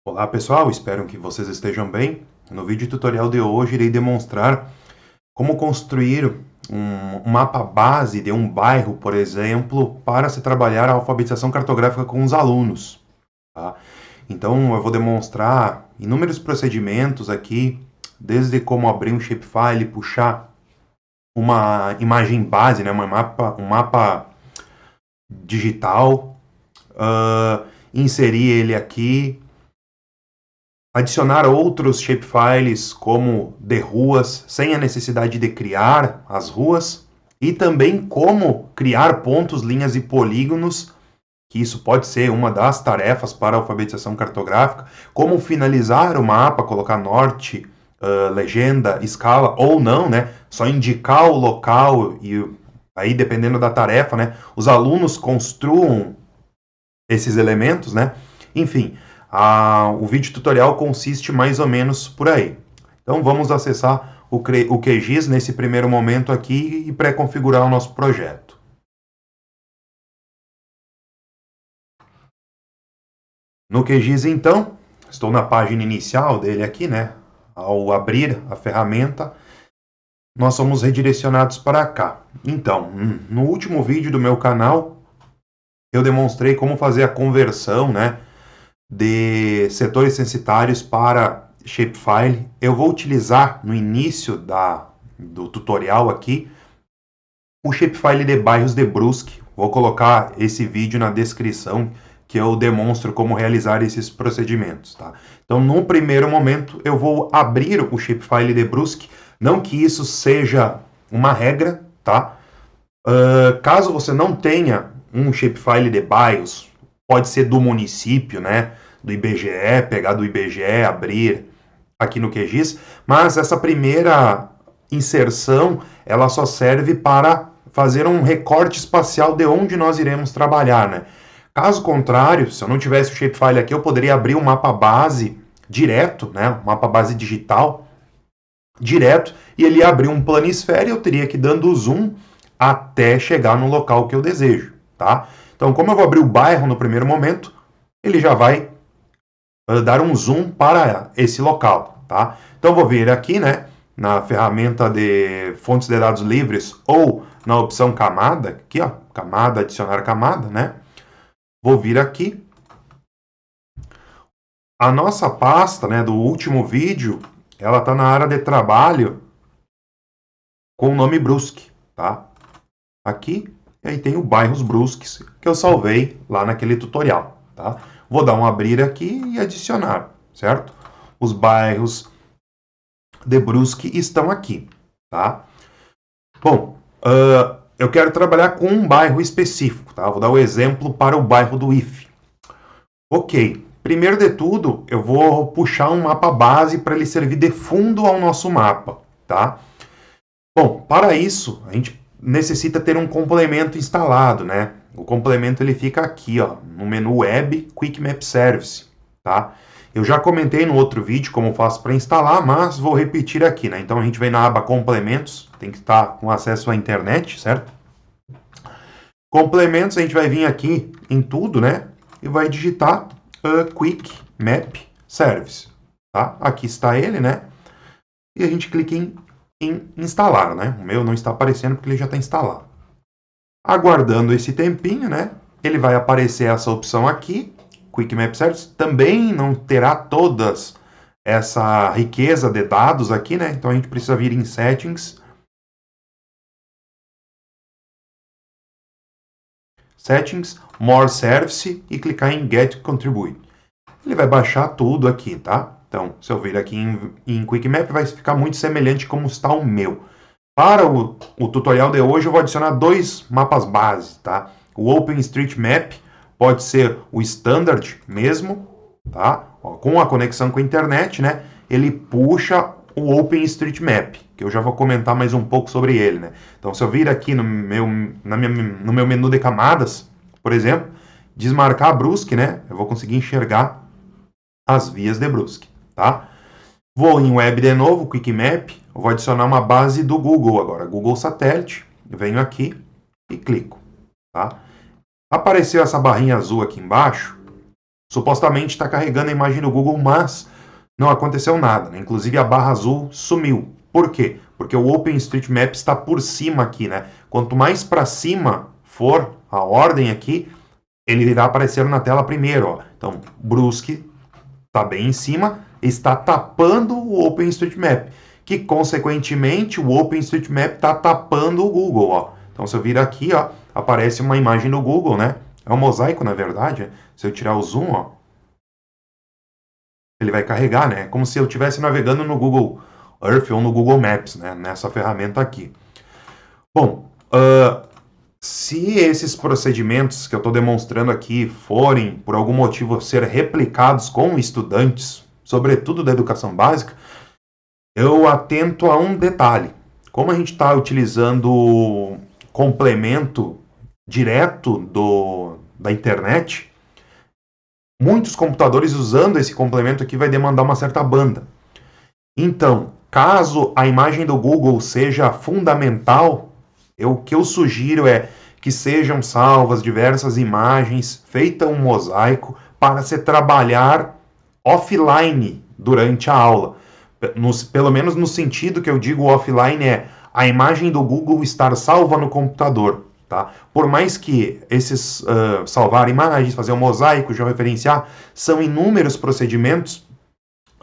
Olá pessoal, espero que vocês estejam bem. No vídeo tutorial de hoje irei demonstrar como construir um mapa base de um bairro, por exemplo, para se trabalhar a alfabetização cartográfica com os alunos. Tá? Então eu vou demonstrar inúmeros procedimentos aqui, desde como abrir um shapefile, puxar uma imagem base, né, um mapa digital, inserir ele aqui, adicionar outros shapefiles como de ruas, sem a necessidade de criar as ruas, e também como criar pontos, linhas e polígonos, que isso pode ser uma das tarefas para a alfabetização cartográfica, como finalizar o mapa, colocar norte, legenda, escala ou não, né? Só indicar o local e aí, dependendo da tarefa, né? Os alunos construam esses elementos, né? Enfim, o vídeo tutorial consiste mais ou menos por aí. Então vamos acessar o QGIS nesse primeiro momento aqui e pré-configurar o nosso projeto. No QGIS então, estou na página inicial dele aqui, né? Ao abrir a ferramenta, nós somos redirecionados para cá. Então, no último vídeo do meu canal, eu demonstrei como fazer a conversão, né, de setores censitários para shapefile. Eu vou utilizar no início do tutorial aqui o shapefile de bairros de Brusque. Vou colocar esse vídeo na descrição que eu demonstro como realizar esses procedimentos. Tá? Então, no primeiro momento, eu vou abrir o shapefile de Brusque. Não que isso seja uma regra, tá? Caso você não tenha um shapefile de bairros, pode ser do município, né? Do IBGE, pegar do IBGE, abrir aqui no QGIS, mas essa primeira inserção, ela só serve para fazer um recorte espacial de onde nós iremos trabalhar, né? Caso contrário, se eu não tivesse o shapefile aqui, eu poderia abrir um mapa base direto, né? Um mapa base digital direto, e ele ia abrir um planisfério e eu teria que ir dando zoom até chegar no local que eu desejo, tá? Então, como eu vou abrir o bairro no primeiro momento, ele já vai dar um zoom para esse local, tá? Então, vou vir aqui, né, na ferramenta de fontes de dados livres ou na opção camada, aqui, ó, camada, adicionar camada, né? Vou vir aqui. A nossa pasta, né, do último vídeo, ela está na área de trabalho com o nome Brusque, tá? Aqui, e aí tem o bairros Brusques, que eu salvei lá naquele tutorial, tá? Vou dar um abrir aqui e adicionar, certo? Os bairros de Brusque estão aqui, tá? Bom, eu quero trabalhar com um bairro específico, tá? Vou dar o exemplo para o bairro do IFE. Ok, primeiro de tudo, eu vou puxar um mapa base para ele servir de fundo ao nosso mapa, tá? Bom, para isso, a gente necessita ter um complemento instalado, né? O complemento ele fica aqui, ó, no menu Web Quick Map Service, tá? Eu já comentei no outro vídeo como faço para instalar, mas vou repetir aqui, né? Então a gente vem na aba Complementos, tem que estar com acesso à internet, certo? Complementos, a gente vai vir aqui em tudo, né? E vai digitar Quick Map Service, tá? Aqui está ele, né? E a gente clica em instalar, né? O meu não está aparecendo porque ele já está instalado. Aguardando esse tempinho, né? Ele vai aparecer essa opção aqui, Quick Map Service. Também não terá todas essa riqueza de dados aqui, né? Então a gente precisa vir em Settings. Settings, More Service e clicar em Get Contribute. Ele vai baixar tudo aqui, tá? Então, se eu vir aqui em Quick Map, vai ficar muito semelhante como está o meu. Para o tutorial de hoje, eu vou adicionar dois mapas base, tá? O OpenStreetMap pode ser o Standard mesmo, tá? Ó, com a conexão com a internet, né? Ele puxa o OpenStreetMap, que eu já vou comentar mais um pouco sobre ele, né? Então, se eu vir aqui no meu menu de camadas, por exemplo, desmarcar Brusque, né? Eu vou conseguir enxergar as vias de Brusque, tá? Vou em Web de novo, Quick Map, eu vou adicionar uma base do Google agora, Google Satélite, venho aqui e clico, tá? Apareceu essa barrinha azul aqui embaixo, supostamente está carregando a imagem do Google, mas não aconteceu nada, né? Inclusive a barra azul sumiu. Por quê? Porque o OpenStreetMap está por cima aqui, né? Quanto mais para cima for a ordem aqui, ele irá aparecer na tela primeiro, ó. Então, Brusque está bem em cima, está tapando o OpenStreetMap, que consequentemente o OpenStreetMap está tapando o Google, ó. Então, se eu vir aqui, ó, aparece uma imagem do Google, né? É um mosaico, na verdade. Se eu tirar o zoom, ó, ele vai carregar, né? Como se eu estivesse navegando no Google Earth ou no Google Maps, né? Nessa ferramenta aqui. Bom, se esses procedimentos que eu estou demonstrando aqui forem, por algum motivo, ser replicados com estudantes, sobretudo da educação básica, eu atento a um detalhe. Como a gente está utilizando complemento direto da internet, muitos computadores usando esse complemento aqui vai demandar uma certa banda. Então, caso a imagem do Google seja fundamental, o que eu sugiro é que sejam salvas diversas imagens, feita um mosaico, para se trabalhar offline durante a aula. Pelo menos no sentido que eu digo offline é a imagem do Google estar salva no computador. Tá? Por mais que esses salvar imagens, fazer um mosaico, georreferenciar, são inúmeros procedimentos,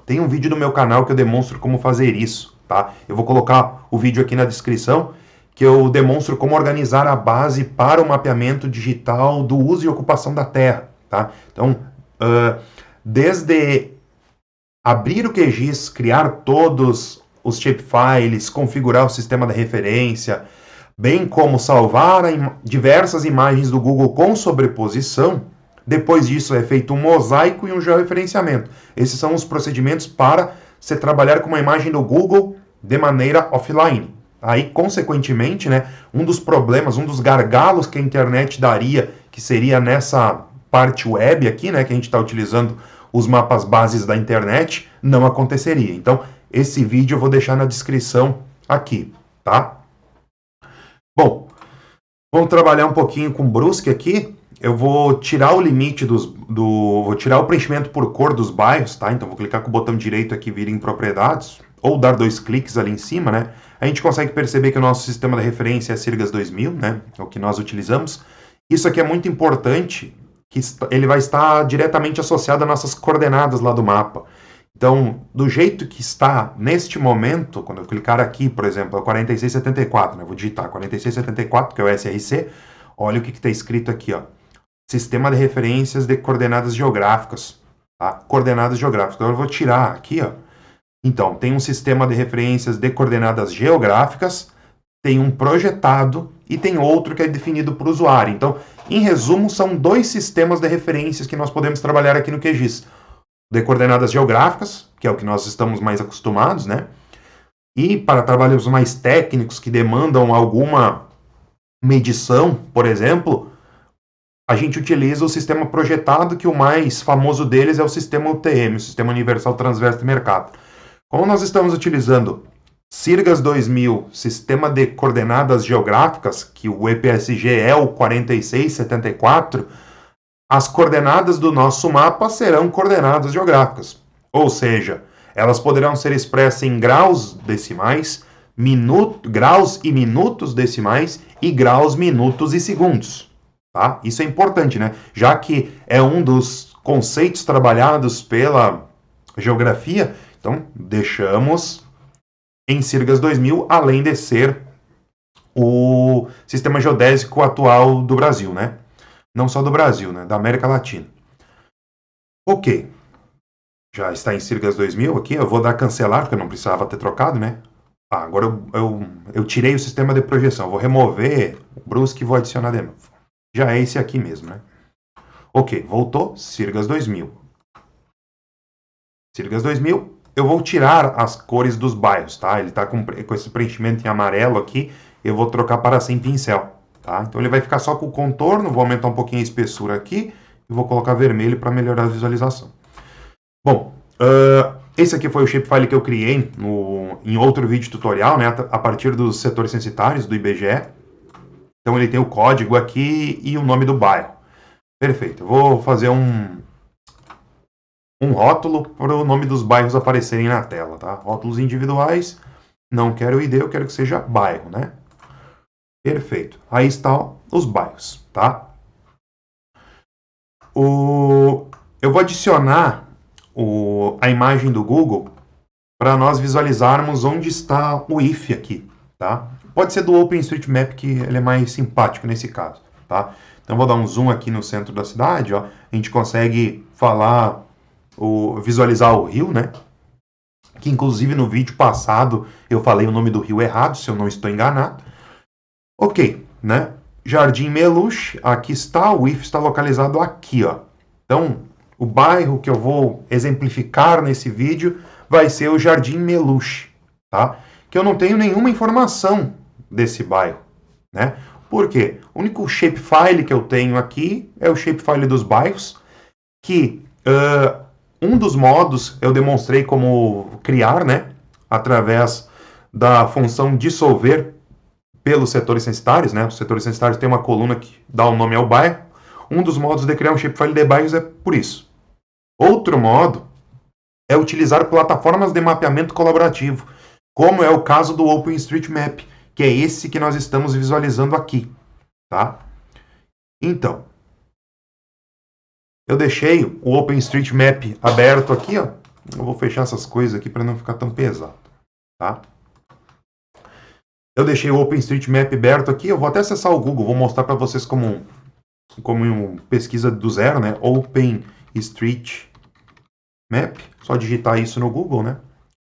tem um vídeo no meu canal que eu demonstro como fazer isso. Tá? Eu vou colocar o vídeo aqui na descrição, que eu demonstro como organizar a base para o mapeamento digital do uso e ocupação da Terra. Tá? Então, desde abrir o QGIS, criar todos os shapefiles, configurar o sistema de referência, bem como salvar diversas imagens do Google com sobreposição. Depois disso é feito um mosaico e um georreferenciamento. Esses são os procedimentos para se trabalhar com uma imagem do Google de maneira offline. Aí, consequentemente, né, um dos problemas, um dos gargalos que a internet daria, que seria nessa parte web aqui, né, que a gente está utilizando os mapas bases da internet, não aconteceria. Então, esse vídeo eu vou deixar na descrição aqui, tá? Bom, vamos trabalhar um pouquinho com Brusque aqui. Eu vou tirar o limite vou tirar o preenchimento por cor dos bairros, tá? Então, vou clicar com o botão direito aqui, vir em propriedades, ou dar 2 cliques ali em cima, né? A gente consegue perceber que o nosso sistema de referência é Sirgas 2000, né? É o que nós utilizamos. Isso aqui é muito importante, que ele vai estar diretamente associado às nossas coordenadas lá do mapa. Então, do jeito que está neste momento, quando eu clicar aqui, por exemplo, é o 4674, né? Eu vou digitar 4674, que é o SRC, olha o que está escrito aqui, ó. Sistema de referências de coordenadas geográficas, tá? Coordenadas geográficas. Então, eu vou tirar aqui, ó. Então, tem um sistema de referências de coordenadas geográficas, tem um projetado e tem outro que é definido por usuário. Então, em resumo, são 2 sistemas de referências que nós podemos trabalhar aqui no QGIS. De coordenadas geográficas, que é o que nós estamos mais acostumados, né? E para trabalhos mais técnicos que demandam alguma medição, por exemplo, a gente utiliza o sistema projetado, que o mais famoso deles é o sistema UTM, o Sistema Universal Transverso de Mercator. Como nós estamos utilizando Sirgas 2000, Sistema de Coordenadas Geográficas, que o EPSG é o 4674, as coordenadas do nosso mapa serão coordenadas geográficas. Ou seja, elas poderão ser expressas em graus decimais, graus e minutos decimais e graus, minutos e segundos. Tá? Isso é importante, né? Já que é um dos conceitos trabalhados pela geografia, então deixamos em Sirgas 2000, além de ser o sistema geodésico atual do Brasil, né? Não só do Brasil, né? Da América Latina. Ok. Já está em Sirgas 2000 aqui. Eu vou dar cancelar, porque eu não precisava ter trocado, né? Agora eu tirei o sistema de projeção. Vou remover o Brusque e vou adicionar de novo. Já é esse aqui mesmo, né? Ok, voltou. Sirgas 2000. Sirgas 2000. Eu vou tirar as cores dos bairros, tá? Ele está com esse preenchimento em amarelo aqui. Eu vou trocar para sem pincel. Tá? Então ele vai ficar só com o contorno, vou aumentar um pouquinho a espessura aqui e vou colocar vermelho para melhorar a visualização. Bom, esse aqui foi o shapefile que eu criei em outro vídeo tutorial, né, a partir dos setores censitários do IBGE. Então ele tem o código aqui e o nome do bairro. Perfeito, eu vou fazer um um rótulo para o nome dos bairros aparecerem na tela, tá? Rótulos individuais, não quero ID, eu quero que seja bairro, né? Perfeito. Aí estão os bairros, tá? Eu vou adicionar a imagem do Google para nós visualizarmos onde está o if aqui, tá? Pode ser do OpenStreetMap, que ele é mais simpático nesse caso, tá? Então vou dar um zoom aqui no centro da cidade, ó. A gente consegue visualizar o rio, né? Que inclusive no vídeo passado eu falei o nome do rio errado, se eu não estou enganado. Ok, né? Jardim Meluche, aqui está, o if está localizado aqui, ó. Então, o bairro que eu vou exemplificar nesse vídeo vai ser o Jardim Meluche, tá? Que eu não tenho nenhuma informação desse bairro, né? Por quê? O único shapefile que eu tenho aqui é o shapefile dos bairros, que um dos modos eu demonstrei como criar, né? Através da função dissolver pelos setores censitários, né? Os setores censitários tem uma coluna que dá o nome ao bairro. Um dos modos de criar um shapefile de bairros é por isso. Outro modo é utilizar plataformas de mapeamento colaborativo, como é o caso do OpenStreetMap, que é esse que nós estamos visualizando aqui, tá? Então, eu deixei o OpenStreetMap aberto aqui, ó. Eu vou fechar essas coisas aqui para não ficar tão pesado, tá? Eu deixei o OpenStreetMap aberto aqui, eu vou até acessar o Google, vou mostrar para vocês como pesquisa do zero, né? OpenStreetMap, só digitar isso no Google, né?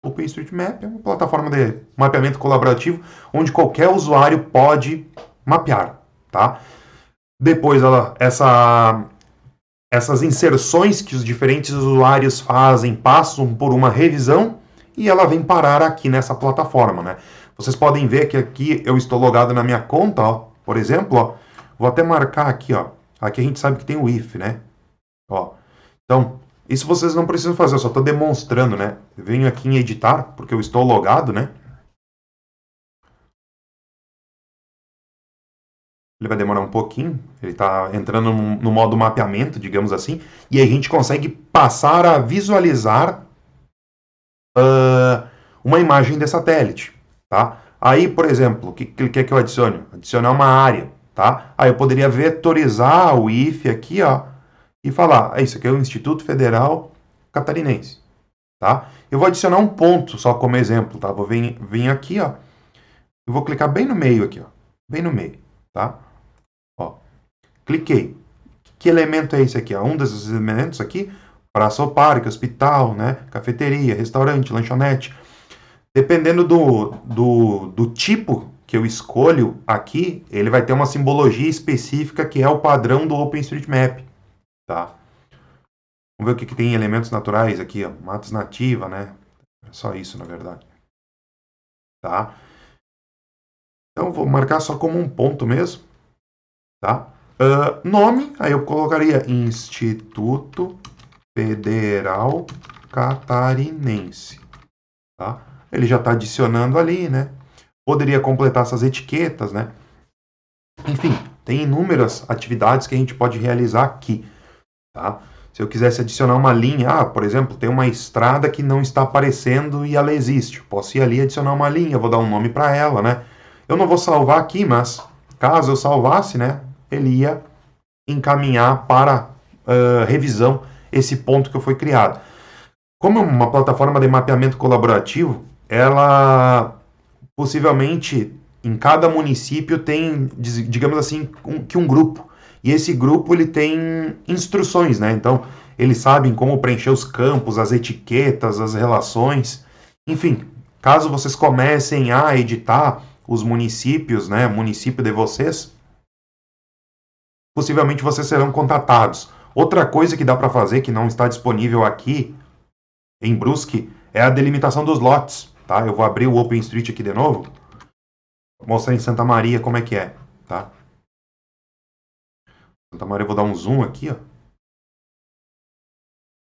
OpenStreetMap é uma plataforma de mapeamento colaborativo onde qualquer usuário pode mapear, tá? Depois, essas inserções que os diferentes usuários fazem passam por uma revisão e ela vem parar aqui nessa plataforma, né? Vocês podem ver que aqui eu estou logado na minha conta, ó, por exemplo, ó, vou até marcar aqui, ó. Aqui a gente sabe que tem o if, né? Ó. Então, isso vocês não precisam fazer, eu só estou demonstrando, né? Eu venho aqui em editar, porque eu estou logado, né? Ele vai demorar um pouquinho, ele está entrando no modo mapeamento, digamos assim, e a gente consegue passar a visualizar uma imagem de satélite, tá? Aí, por exemplo, o que quer que eu adicione? Adicionar uma área, tá? Aí eu poderia vetorizar o if aqui, ó, e falar, isso aqui é o Instituto Federal Catarinense, tá? Eu vou adicionar um ponto só como exemplo, tá? Vou vir aqui, ó, e vou clicar bem no meio aqui, ó, bem no meio, tá? Ó, cliquei. Que elemento é esse aqui? Ó? Um desses elementos aqui, praça ou parque, hospital, né? Cafeteria, restaurante, lanchonete. Dependendo do tipo que eu escolho aqui, ele vai ter uma simbologia específica que é o padrão do OpenStreetMap, tá? Vamos ver o que tem em elementos naturais aqui, ó. Matas nativa, né? É só isso, na verdade. Tá? Então, vou marcar só como um ponto mesmo, tá? Nome, aí eu colocaria Instituto Federal Catarinense, tá? Ele já está adicionando ali, né? Poderia completar essas etiquetas, né? Enfim, tem inúmeras atividades que a gente pode realizar aqui, tá? Se eu quisesse adicionar uma linha, por exemplo, tem uma estrada que não está aparecendo e ela existe. Eu posso ir ali e adicionar uma linha, vou dar um nome para ela, né? Eu não vou salvar aqui, mas caso eu salvasse, né? Ele ia encaminhar para revisão esse ponto que foi criado. Como é uma plataforma de mapeamento colaborativo, ela possivelmente em cada município tem, digamos assim, um grupo. E esse grupo ele tem instruções, né? Então, eles sabem como preencher os campos, as etiquetas, as relações. Enfim, caso vocês comecem a editar os municípios, né? Município de vocês, possivelmente vocês serão contatados. Outra coisa que dá para fazer, que não está disponível aqui em Brusque, é a delimitação dos lotes. Tá? Eu vou abrir o OpenStreet aqui de novo. Vou mostrar em Santa Maria como é que é. Tá? Santa Maria, eu vou dar um zoom aqui.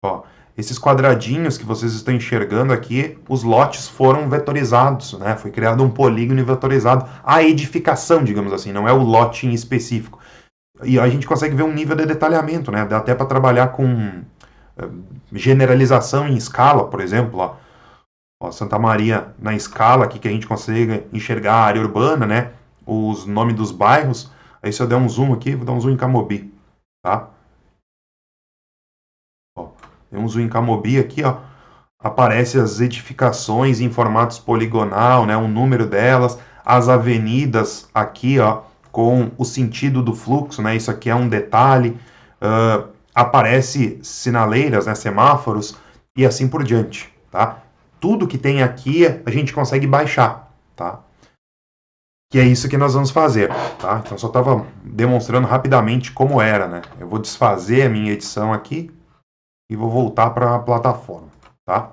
Ó, esses quadradinhos que vocês estão enxergando aqui, os lotes foram vetorizados. Né? Foi criado um polígono vetorizado. A edificação, digamos assim, não é o lote em específico. E a gente consegue ver um nível de detalhamento, né? Dá até para trabalhar com generalização em escala, por exemplo, ó, Santa Maria na escala aqui que a gente consegue enxergar a área urbana, né? Os nomes dos bairros. Aí se eu der um zoom aqui, vou dar um zoom em Camobi, tá? Ó, tem um zoom em Camobi aqui, ó. Aparece as edificações em formatos poligonal, né? O número delas, as avenidas aqui, ó, com o sentido do fluxo, né? Isso aqui é um detalhe. Aparece sinaleiras, né? Semáforos e assim por diante, tá? Tudo que tem aqui a gente consegue baixar, tá? Que é isso que nós vamos fazer, tá? Então só estava demonstrando rapidamente como era, né? Eu vou desfazer a minha edição aqui e vou voltar para a plataforma, tá?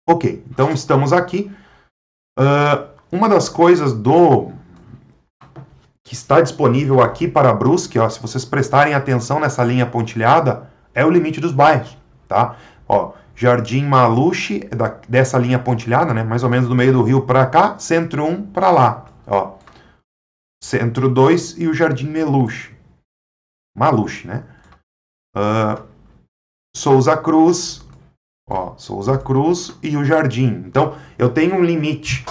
Ok, então estamos aqui. Uma das coisas que está disponível aqui para Brusque, ó, se vocês prestarem atenção nessa linha pontilhada, é o limite dos bairros, tá? Ó, Jardim Maluche, dessa linha pontilhada, né? Mais ou menos do meio do rio para cá, Centro 1 para lá, ó. Centro 2 e o Jardim Meluche. Maluche, né? Souza Cruz, ó, Souza Cruz e o Jardim. Então, eu tenho um limite.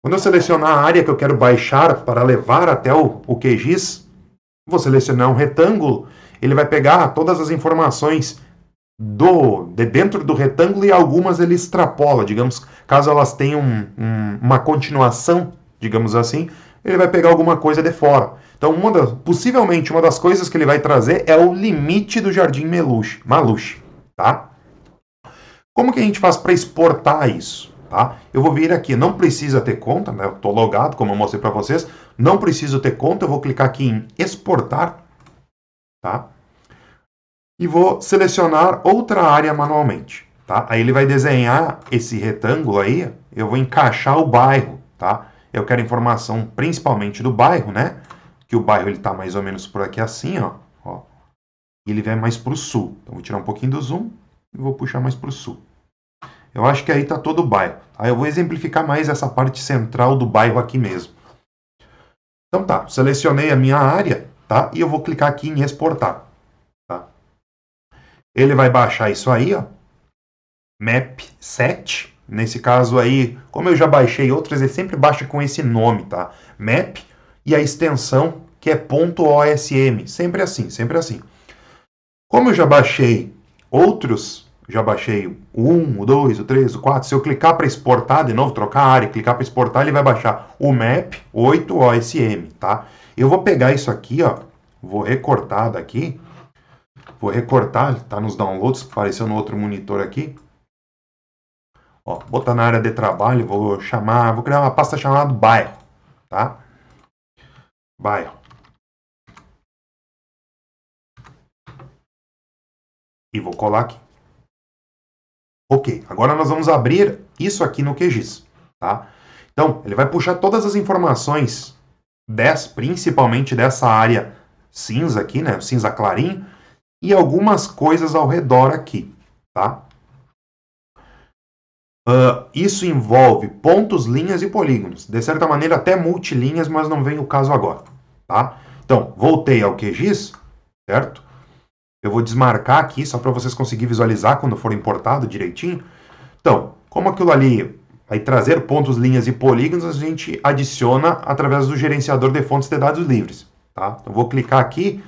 Quando eu selecionar a área que eu quero baixar para levar até o QGIS, vou selecionar um retângulo, ele vai pegar todas as informações de dentro do retângulo e algumas ele extrapola, digamos, caso elas tenham uma continuação, digamos assim, ele vai pegar alguma coisa de fora. Então, possivelmente, uma das coisas que ele vai trazer é o limite do Jardim Maluche, tá? Como que a gente faz para exportar isso? Tá? Eu vou vir aqui, não precisa ter conta, né? Eu estou logado, como eu mostrei para vocês, não preciso ter conta, eu vou clicar aqui em exportar, tá? E vou selecionar outra área manualmente, tá? Aí ele vai desenhar esse retângulo aí, eu vou encaixar o bairro, tá? Eu quero informação principalmente do bairro, né? Que o bairro ele tá mais ou menos por aqui assim, ó. E ele vai mais para o sul. Então vou tirar um pouquinho do zoom e vou puxar mais para o sul. Eu acho que aí está todo o bairro. Aí eu vou exemplificar mais essa parte central do bairro aqui mesmo. Então tá, selecionei a minha área, tá? E eu vou clicar aqui em exportar, tá? Ele vai baixar isso aí, ó. Map 7. Nesse caso aí, como eu já baixei outras, ele sempre baixa com esse nome, tá? Map e a extensão que é .osm. Sempre assim, sempre assim. Como eu já baixei outros, já baixei o 1, o 2, o 3, o 4. Se eu clicar para exportar, de novo, trocar a área, clicar para exportar, ele vai baixar o MAP 8 OSM, tá? Eu vou pegar isso aqui, ó, vou recortar daqui, vou recortar, tá nos downloads, apareceu no outro monitor aqui. Ó, botar na área de trabalho, vou criar uma pasta chamada bairro, tá? Bairro. E vou colar aqui. Ok, agora nós vamos abrir isso aqui no QGIS, tá? Então, ele vai puxar todas as informações, principalmente dessa área cinza aqui, né? Cinza clarinho, e algumas coisas ao redor aqui, tá? Isso envolve pontos, linhas e polígonos. De certa maneira, até multilinhas, mas não vem o caso agora, tá? Então, voltei ao QGIS, certo? Eu vou desmarcar aqui, só para vocês conseguirem visualizar quando for importado direitinho. Então, como aquilo ali vai trazer pontos, linhas e polígonos, a gente adiciona através do gerenciador de fontes de dados livres, tá? Eu vou clicar aqui,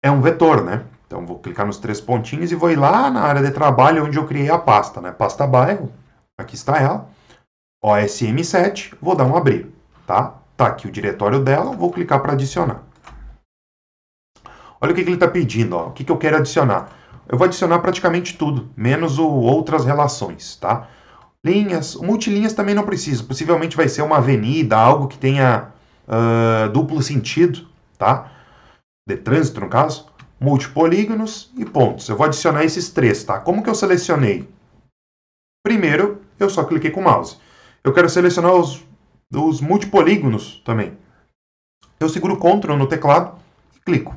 é um vetor, né? Então, vou clicar nos 3 pontinhos e vou ir lá na área de trabalho onde eu criei a pasta, né? Pasta bairro, aqui está ela, OSM7, vou dar um abrir, tá? Tá aqui o diretório dela, vou clicar para adicionar. Olha o que ele está pedindo, ó. O que eu quero adicionar. Eu vou adicionar praticamente tudo, menos outras relações, tá? Linhas, multilinhas também não preciso. Possivelmente vai ser uma avenida, algo que tenha duplo sentido, tá? De trânsito, no caso. Multipolígonos e pontos. Eu vou adicionar esses 3, tá? Como que eu selecionei? Primeiro, eu só cliquei com o mouse. Eu quero selecionar os multipolígonos também. Eu seguro Ctrl no teclado e clico.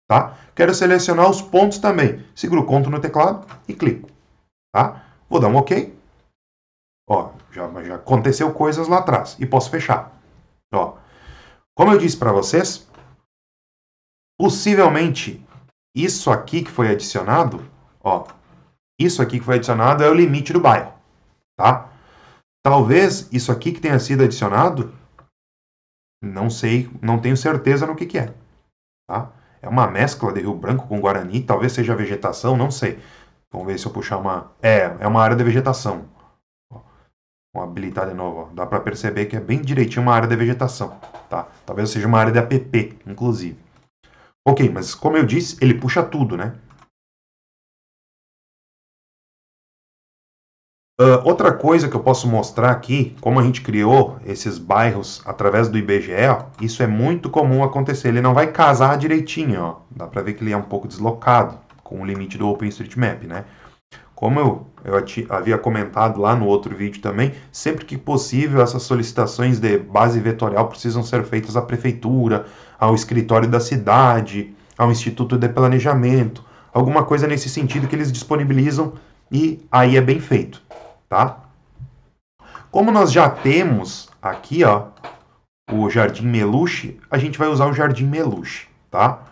Tá? Quero selecionar os pontos também. Seguro Ctrl no teclado e clico. Tá? Vou dar um OK. Ó, já aconteceu coisas lá atrás. E posso fechar. Ó, como eu disse para vocês, possivelmente isso aqui que foi adicionado, ó, isso aqui que foi adicionado é o limite do bairro, tá? Talvez isso aqui que tenha sido adicionado, não sei, não tenho certeza no que é, tá? É uma mescla de Rio Branco com Guarani, talvez seja vegetação, não sei. Vamos ver se eu puxar uma... É uma área de vegetação. Vamos habilitar de novo, ó. Dá para perceber que é bem direitinho uma área de vegetação, tá? Talvez seja uma área de app, inclusive. Ok, mas como eu disse, ele puxa tudo, né? Outra coisa que eu posso mostrar aqui, como a gente criou esses bairros através do IBGE, ó, isso é muito comum acontecer. Ele não vai casar direitinho, ó. Dá para ver que ele é um pouco deslocado com o limite do OpenStreetMap, né? Como eu havia comentado lá no outro vídeo também, sempre que possível essas solicitações de base vetorial precisam ser feitas à prefeitura, ao escritório da cidade, ao Instituto de Planejamento, alguma coisa nesse sentido que eles disponibilizam e aí é bem feito, tá? Como nós já temos aqui, ó, o Jardim Meluche, a gente vai usar o Jardim Meluche, tá?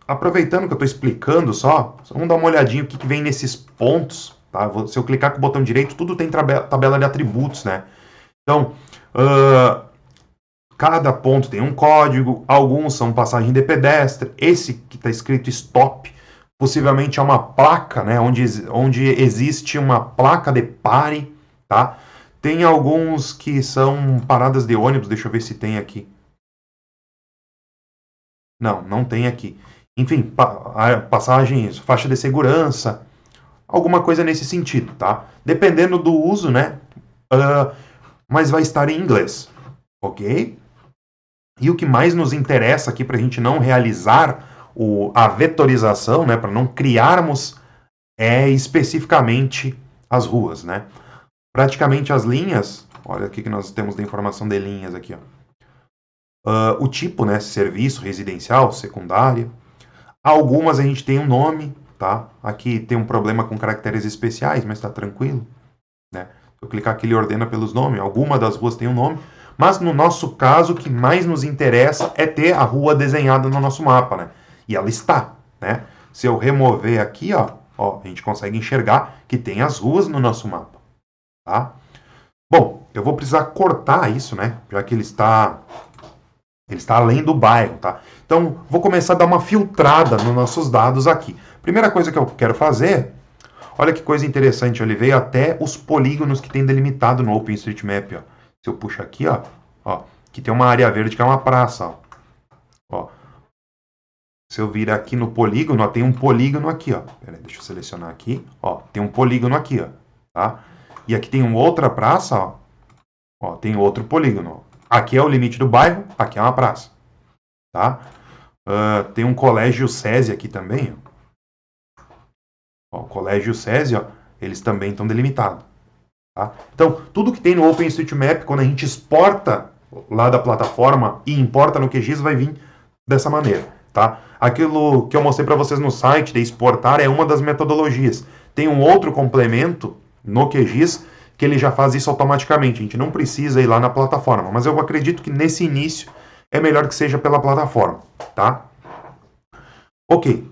Aproveitando que eu estou explicando só, vamos dar uma olhadinha o que vem nesses pontos, tá? Se eu clicar com o botão direito, tudo tem tabela de atributos, né? Então, cada ponto tem um código, alguns são passagem de pedestre, esse que está escrito stop, possivelmente é uma placa, né? Onde existe uma placa de pare, tá? Tem alguns que são paradas de ônibus, deixa eu ver se tem aqui. Não tem aqui. Enfim, passagens, faixa de segurança, alguma coisa nesse sentido, tá? Dependendo do uso, né? Mas vai estar em inglês, ok? E o que mais nos interessa aqui para a gente não realizar a vetorização, né? Para não criarmos especificamente as ruas, né? Praticamente as linhas, olha aqui que nós temos de informação de linhas aqui, ó. O tipo, né? Serviço, residencial, secundária. Algumas a gente tem um nome, tá? Aqui tem um problema com caracteres especiais, mas está tranquilo, né? Se eu clicar aqui, ele ordena pelos nomes. Alguma das ruas tem um nome, mas no nosso caso, o que mais nos interessa é ter a rua desenhada no nosso mapa, né? E ela está, né? Se eu remover aqui, ó, a gente consegue enxergar que tem as ruas no nosso mapa, tá? Bom, eu vou precisar cortar isso, né? Já que ele está além do bairro, tá? Então, vou começar a dar uma filtrada nos nossos dados aqui. Primeira coisa que eu quero fazer, olha que coisa interessante, ele veio até os polígonos que tem delimitado no OpenStreetMap, ó. Se eu puxo aqui, ó, que tem uma área verde que é uma praça, ó. Se eu vir aqui no polígono, ó, tem um polígono aqui, ó. Peraí, deixa eu selecionar aqui, ó. Tem um polígono aqui, ó, tá? E aqui tem uma outra praça, ó. Tem outro polígono, ó. Aqui é o limite do bairro, aqui é uma praça, tá? Tem um colégio SESI aqui também, ó. O colégio SESI, ó, eles também estão delimitados, tá? Então, tudo que tem no OpenStreetMap, quando a gente exporta lá da plataforma e importa no QGIS, vai vir dessa maneira, tá? Aquilo que eu mostrei para vocês no site de exportar é uma das metodologias. Tem um outro complemento no QGIS que ele já faz isso automaticamente. A gente não precisa ir lá na plataforma, mas eu acredito que nesse início é melhor que seja pela plataforma, tá? Ok,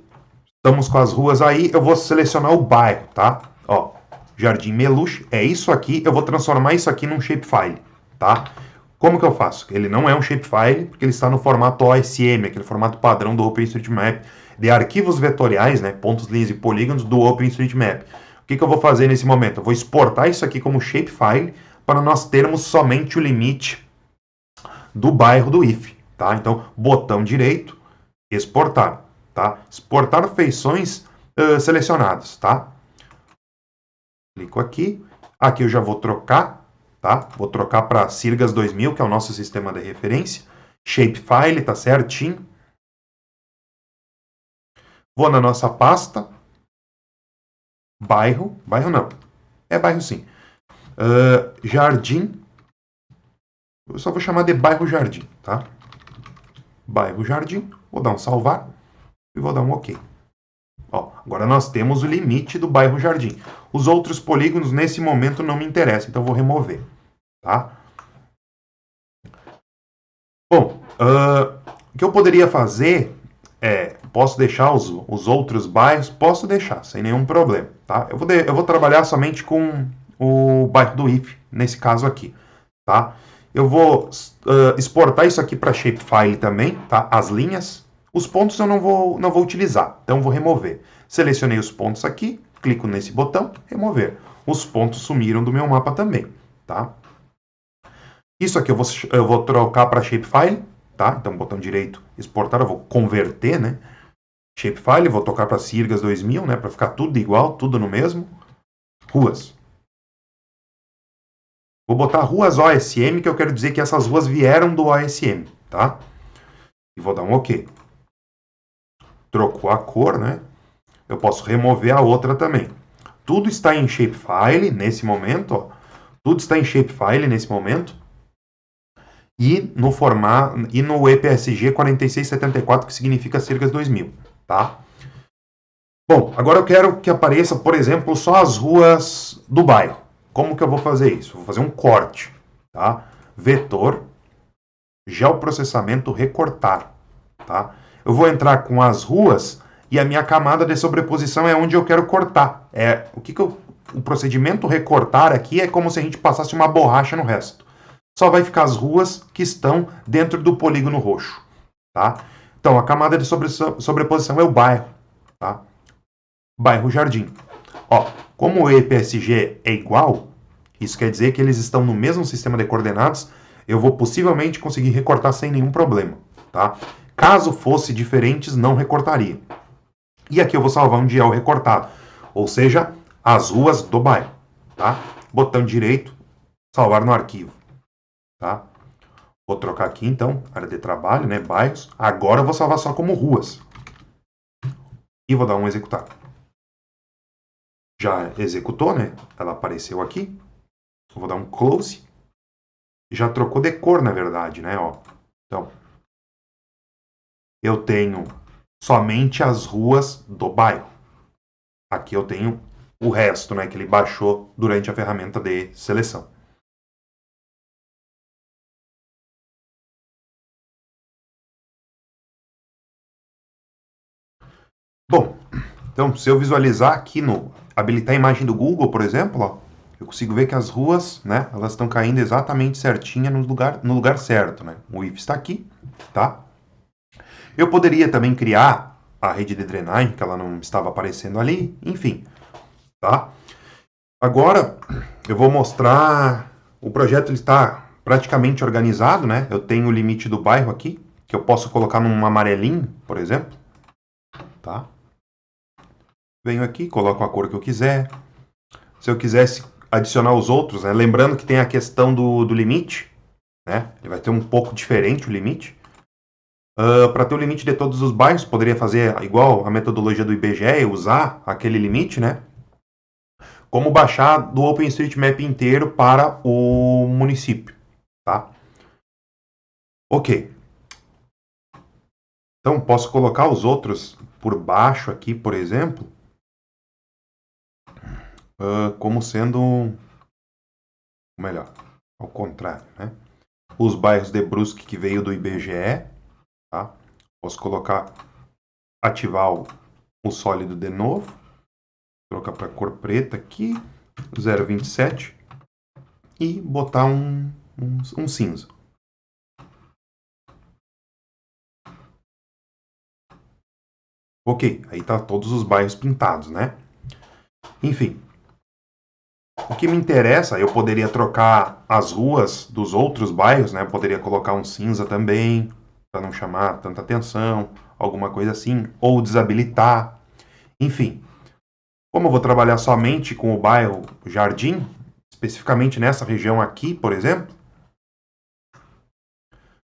estamos com as ruas aí, eu vou selecionar o bairro, tá? Ó, Jardim Meluche, é isso aqui, eu vou transformar isso aqui num shapefile, tá? Como que eu faço? Ele não é um shapefile, porque ele está no formato OSM, aquele formato padrão do OpenStreetMap, de arquivos vetoriais, né, pontos, linhas e polígonos do OpenStreetMap. O que eu vou fazer nesse momento? Eu vou exportar isso aqui como shapefile para nós termos somente o limite do bairro do if, tá? Então, botão direito, exportar, tá? Exportar feições selecionadas, tá? Clico aqui. Aqui eu já vou trocar, tá? Vou trocar para Sirgas 2000, que é o nosso sistema de referência. Shapefile, tá certinho. Vou na nossa pasta. Bairro não. É bairro sim. Jardim. Eu só vou chamar de bairro Jardim, tá? Bairro Jardim. Vou dar um salvar e vou dar um OK. Ó, agora nós temos o limite do bairro Jardim. Os outros polígonos nesse momento não me interessam, então eu vou remover, tá? Bom, o que eu poderia fazer é, Posso deixar os outros bairros? Posso deixar, sem nenhum problema, tá? Eu vou trabalhar somente com o bairro do IF, nesse caso aqui, tá? Eu vou exportar isso aqui para shapefile também, tá? As linhas. Os pontos eu não vou utilizar, então vou remover. Selecionei os pontos aqui, clico nesse botão, remover. Os pontos sumiram do meu mapa também, tá? Isso aqui eu vou trocar para shapefile, tá? Então, botão direito, exportar, eu vou converter, né? Shapefile, vou tocar para Sirgas 2000, né? Para ficar tudo igual, tudo no mesmo. Ruas. Vou botar ruas OSM, que eu quero dizer que essas ruas vieram do OSM, tá? E vou dar um OK. Trocou a cor, né? Eu posso remover a outra também. Tudo está em shapefile nesse momento, ó. Tudo está em shapefile nesse momento. E no formato e no EPSG 4674, que significa Sirgas 2000, tá? Bom, agora eu quero que apareça, por exemplo, só as ruas do bairro. Como que eu vou fazer isso? Vou fazer um corte, tá? Vetor, geoprocessamento, recortar, tá? Eu vou entrar com as ruas e a minha camada de sobreposição é onde eu quero cortar. O procedimento recortar aqui é como se a gente passasse uma borracha no resto. Só vai ficar as ruas que estão dentro do polígono roxo, tá? Então, a camada de sobreposição é o bairro, tá? Bairro Jardim. Ó, como o EPSG é igual, isso quer dizer que eles estão no mesmo sistema de coordenadas, eu vou possivelmente conseguir recortar sem nenhum problema, tá? Caso fosse diferentes, não recortaria. E aqui eu vou salvar onde é o recortado, ou seja, as ruas do bairro, tá? Botão direito, salvar no arquivo, tá? Vou trocar aqui então, área de trabalho, né, bairros. Agora eu vou salvar só como ruas. E vou dar um executar. Já executou, né? Ela apareceu aqui. Eu vou dar um close. Já trocou de cor, na verdade, né? Ó. Então, eu tenho somente as ruas do bairro. Aqui eu tenho o resto, né? Que ele baixou durante a ferramenta de seleção. Bom, então se eu visualizar aqui no habilitar a imagem do Google, por exemplo, ó, eu consigo ver que as ruas, né, elas estão caindo exatamente certinha no lugar certo, né? O if está aqui, tá? Eu poderia também criar a rede de drenagem, que ela não estava aparecendo ali, enfim, tá? Agora eu vou mostrar, o projeto ele está praticamente organizado, né? Eu tenho o limite do bairro aqui, que eu posso colocar num amarelinho, por exemplo, tá? Venho aqui, coloco a cor que eu quiser. Se eu quisesse adicionar os outros, né? Lembrando que tem a questão do limite, né? Ele vai ter um pouco diferente o limite. Para ter o limite de todos os bairros, poderia fazer igual a metodologia do IBGE, usar aquele limite, né? Como baixar do OpenStreetMap inteiro para o município, tá? Ok. Então, posso colocar os outros por baixo aqui, por exemplo, como sendo, melhor, ao contrário, né? Os bairros de Brusque que veio do IBGE, tá? Posso colocar, ativar o sólido de novo, trocar para cor preta aqui, 0,27 e botar um cinza. Ok, aí tá todos os bairros pintados, né? Enfim, o que me interessa, eu poderia trocar as ruas dos outros bairros, né? Eu poderia colocar um cinza também, para não chamar tanta atenção, alguma coisa assim, ou desabilitar. Enfim, como eu vou trabalhar somente com o bairro Jardim, especificamente nessa região aqui, por exemplo,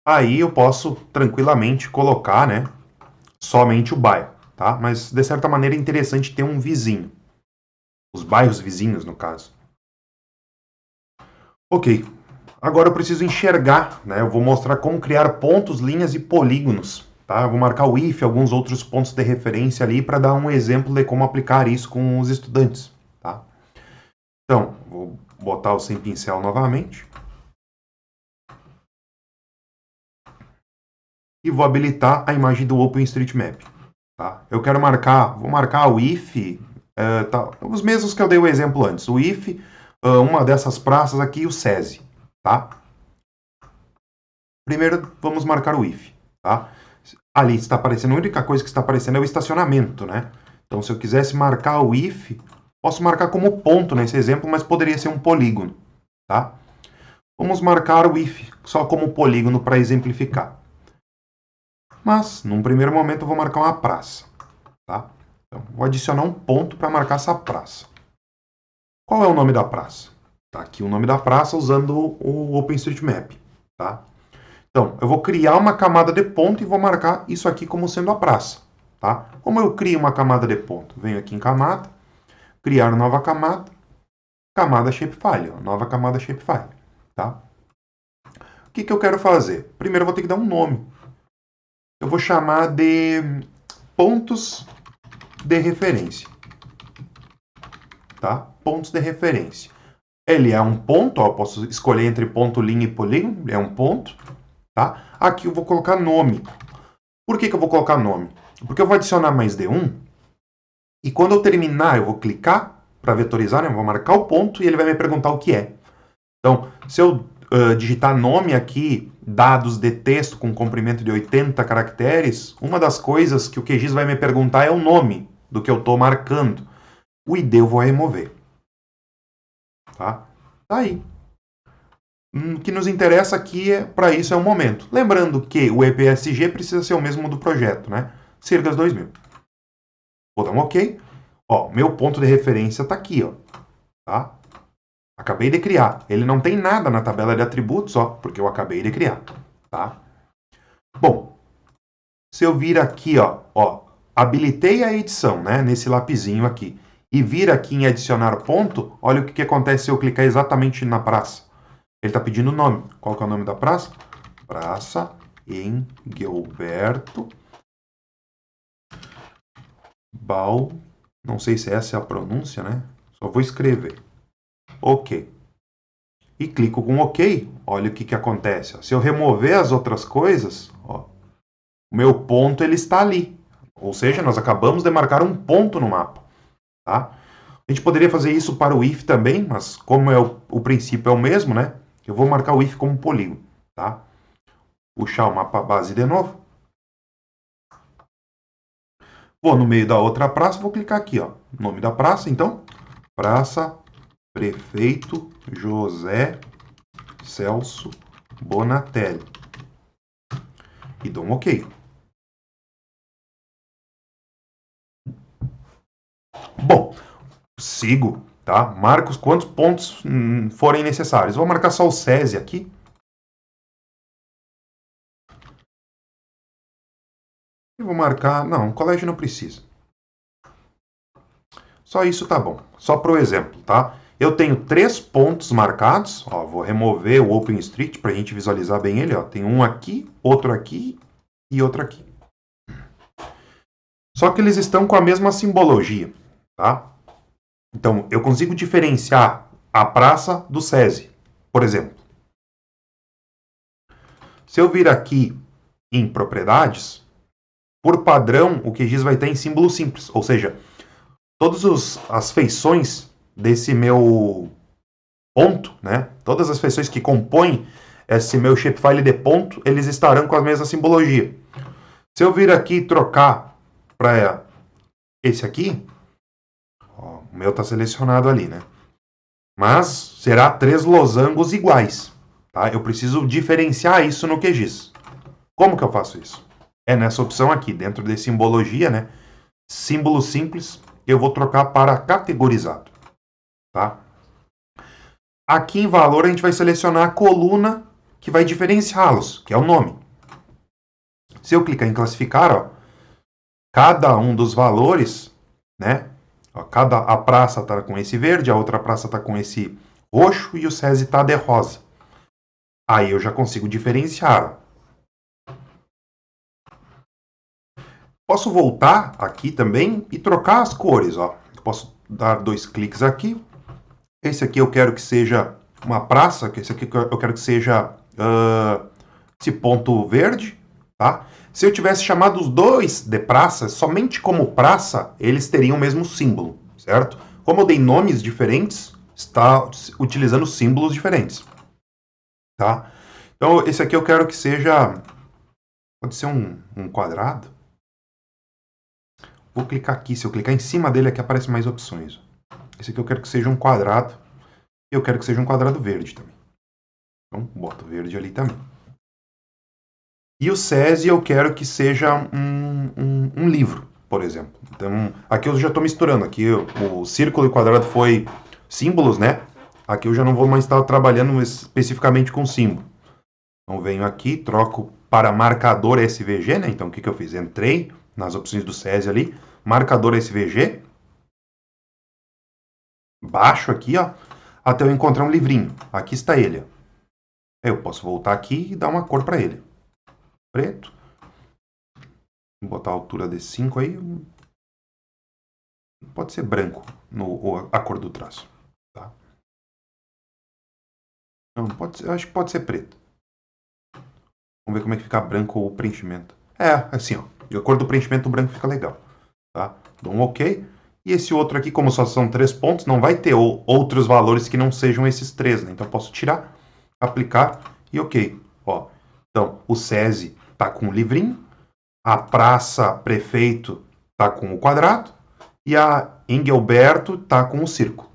aí eu posso tranquilamente colocar, né, somente o bairro, tá? Mas de certa maneira é interessante ter um vizinho. Os bairros vizinhos, no caso. Ok. Agora eu preciso enxergar, né? Eu vou mostrar como criar pontos, linhas e polígonos, tá? Eu vou marcar o if, alguns outros pontos de referência ali para dar um exemplo de como aplicar isso com os estudantes, tá? Então, vou botar o sem pincel novamente. E vou habilitar a imagem do OpenStreetMap, Tá? Eu quero marcar, vou marcar o if, tá, os mesmos que eu dei o exemplo antes. O if, uma dessas praças aqui, o SESI. Tá? Primeiro, vamos marcar o if. Tá? Ali está aparecendo, a única coisa que está aparecendo é o estacionamento, né? Então, se eu quisesse marcar o if, posso marcar como ponto nesse exemplo, mas poderia ser um polígono, tá? Vamos marcar o if só como polígono para exemplificar. Mas, num primeiro momento, eu vou marcar uma praça, tá? Então, vou adicionar um ponto para marcar essa praça. Qual é o nome da praça? Tá aqui o nome da praça usando o OpenStreetMap, tá? Então, eu vou criar uma camada de ponto e vou marcar isso aqui como sendo a praça, tá? Como eu crio uma camada de ponto? Venho aqui em camada, criar nova camada, camada shapefile, nova camada shapefile, tá? O que eu quero fazer? Primeiro eu vou ter que dar um nome. Eu vou chamar de pontos de referência, tá? Pontos de referência. Ele é um ponto, ó, eu posso escolher entre ponto, linha e polígono, ele é um ponto, tá? Aqui eu vou colocar nome. Por que eu vou colocar nome? Porque eu vou adicionar mais de um, e quando eu terminar, eu vou clicar para vetorizar, né? Eu vou marcar o ponto e ele vai me perguntar o que é. Então, se eu digitar nome aqui, dados de texto com comprimento de 80 caracteres, uma das coisas que o QGIS vai me perguntar é o nome do que eu estou marcando. O ID eu vou remover. Tá? Tá aí. O que nos interessa aqui para isso é o momento. Lembrando que o EPSG precisa ser o mesmo do projeto, né? Sirgas 2000. Vou dar um OK. Ó, meu ponto de referência está aqui, ó. Tá? Acabei de criar. Ele não tem nada na tabela de atributos, ó, porque eu acabei de criar. Tá? Bom, se eu vir aqui, ó, habilitei a edição, né? Nesse lapisinho aqui. E vir aqui em adicionar ponto, olha o que acontece se eu clicar exatamente na praça. Ele está pedindo o nome. Qual que é o nome da praça? Praça Engelberto Bal. Não sei se essa é a pronúncia, né? Só vou escrever. OK. E clico com OK. Olha o que acontece. Ó. Se eu remover as outras coisas, ó, o meu ponto ele está ali. Ou seja, nós acabamos de marcar um ponto no mapa. Tá? A gente poderia fazer isso para o if também, mas como o princípio é o mesmo, né? Eu vou marcar o if como polígono, tá? Puxar o mapa base de novo. Vou no meio da outra praça, vou clicar aqui, ó. Nome da praça, então. Praça Prefeito José Celso Bonatelli. E dou um OK. Bom, sigo, tá? Marco quantos pontos forem necessários. Vou marcar só o SESI aqui. Eu vou marcar... Não, colégio não precisa. Só isso tá bom. Só para o exemplo, tá? Eu tenho 3 pontos marcados. Ó, vou remover o OpenStreet para a gente visualizar bem ele. Ó. Tem um aqui, outro aqui e outro aqui. Só que eles estão com a mesma simbologia, tá? Então, eu consigo diferenciar a praça do SESI, por exemplo. Se eu vir aqui em propriedades, por padrão, o QGIS vai ter em símbolo simples, ou seja, todas as feições desse meu ponto, né? Todas as feições que compõem esse meu shapefile de ponto, eles estarão com a mesma simbologia. Se eu vir aqui e trocar para esse aqui, ó, o meu está selecionado ali, né? Mas será 3 losangos iguais, tá? Eu preciso diferenciar isso no QGIS. Como que eu faço isso? É nessa opção aqui, dentro de simbologia, né? Símbolo simples, eu vou trocar para categorizado, tá? Aqui em valor a gente vai selecionar a coluna que vai diferenciá-los, que é o nome. Se eu clicar em classificar, ó, cada um dos valores, né? Ó, a praça está com esse verde, a outra praça está com esse roxo e o SESI está de rosa. Aí eu já consigo diferenciar. Posso voltar aqui também e trocar as cores. Ó. Eu posso dar 2 cliques aqui. Esse aqui eu quero que seja uma praça, esse aqui eu quero que seja esse ponto verde, tá? Se eu tivesse chamado os dois de praça, somente como praça, eles teriam o mesmo símbolo, certo? Como eu dei nomes diferentes, está utilizando símbolos diferentes, tá? Então, esse aqui eu quero que seja... Pode ser um quadrado? Vou clicar aqui. Se eu clicar em cima dele, aqui aparecem mais opções. Esse aqui eu quero que seja um quadrado. E eu quero que seja um quadrado verde também. Então, boto verde ali também. E o SESI eu quero que seja um livro, por exemplo. Então, aqui eu já estou misturando. Aqui o círculo e o quadrado foi símbolos, né? Aqui eu já não vou mais estar trabalhando especificamente com símbolo. Então, venho aqui, troco para marcador SVG, né? Então, o que eu fiz? Entrei nas opções do SESI ali, marcador SVG, baixo aqui, ó, até eu encontrar um livrinho. Aqui está ele. Eu posso voltar aqui e dar uma cor para ele. Preto. Vou botar a altura de 5 aí. Pode ser branco a cor do traço. Tá? Não, pode ser, acho que pode ser preto. Vamos ver como é que fica branco o preenchimento. É, assim, ó. E a cor do preenchimento o branco fica legal. Tá? Dou um OK. E esse outro aqui, como só são 3 pontos, não vai ter outros valores que não sejam esses 3, né? Então eu posso tirar, aplicar e OK. Ó, então, o SESI está com o livrinho, a Praça Prefeito está com o quadrado e a Engelberto está com o círculo,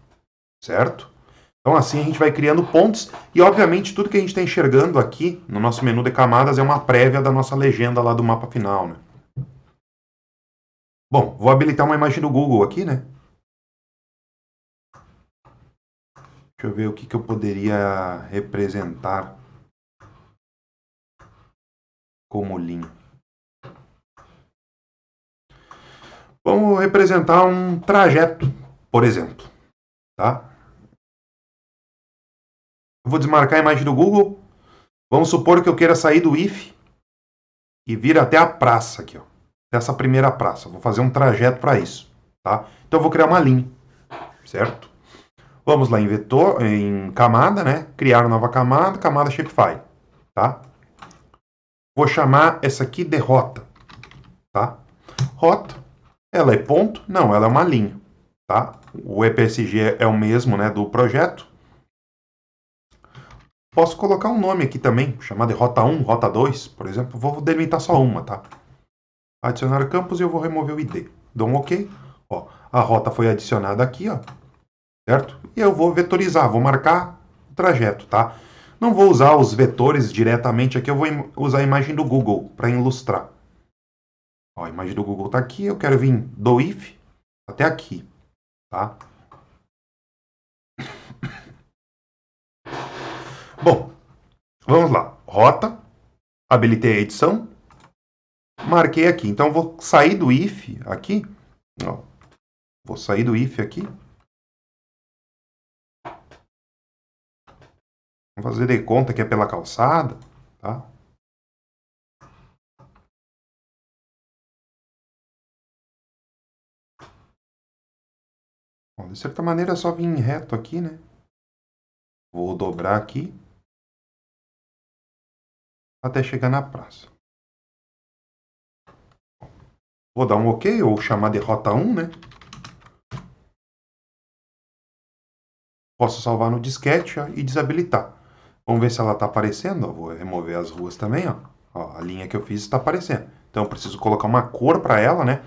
certo? Então assim a gente vai criando pontos e obviamente tudo que a gente está enxergando aqui no nosso menu de camadas é uma prévia da nossa legenda lá do mapa final, né? Bom, vou habilitar uma imagem do Google aqui, né? Deixa eu ver o que eu poderia representar como linha. Vamos representar um trajeto, por exemplo, tá? Eu vou desmarcar a imagem do Google. Vamos supor que eu queira sair do IF e vir até a praça aqui, ó. Dessa primeira praça. Vou fazer um trajeto para isso, tá? Então eu vou criar uma linha, certo? Vamos lá em vetor, em camada, né? Criar nova camada, camada shapefile, tá? Vou chamar essa aqui de rota, tá? Rota, ela é ponto? Não, ela é uma linha, tá? O EPSG é o mesmo, né, do projeto. Posso colocar um nome aqui também, chamar de rota 1, rota 2, por exemplo. Vou delimitar só uma, tá? Adicionar campos e eu vou remover o ID. Dou um OK. Ó, a rota foi adicionada aqui, ó. Certo? E eu vou vetorizar, vou marcar o trajeto, tá? Não vou usar os vetores diretamente aqui, eu vou usar a imagem do Google para ilustrar. Ó, a imagem do Google está aqui, eu quero vir do if até aqui, tá? Bom, vamos lá. Rota, habilitei a edição, marquei aqui. Então, vou sair do if aqui, ó, vou sair do if aqui. Vamos fazer de conta que é pela calçada, tá? Bom, de certa maneira é só vir reto aqui, né? Vou dobrar aqui até chegar na praça. Vou dar um OK ou chamar de rota 1, né? Posso salvar no disquete ó, e desabilitar. Vamos ver se ela está aparecendo. Ó. Vou remover as ruas também. Ó, a linha que eu fiz está aparecendo. Então eu preciso colocar uma cor para ela, né?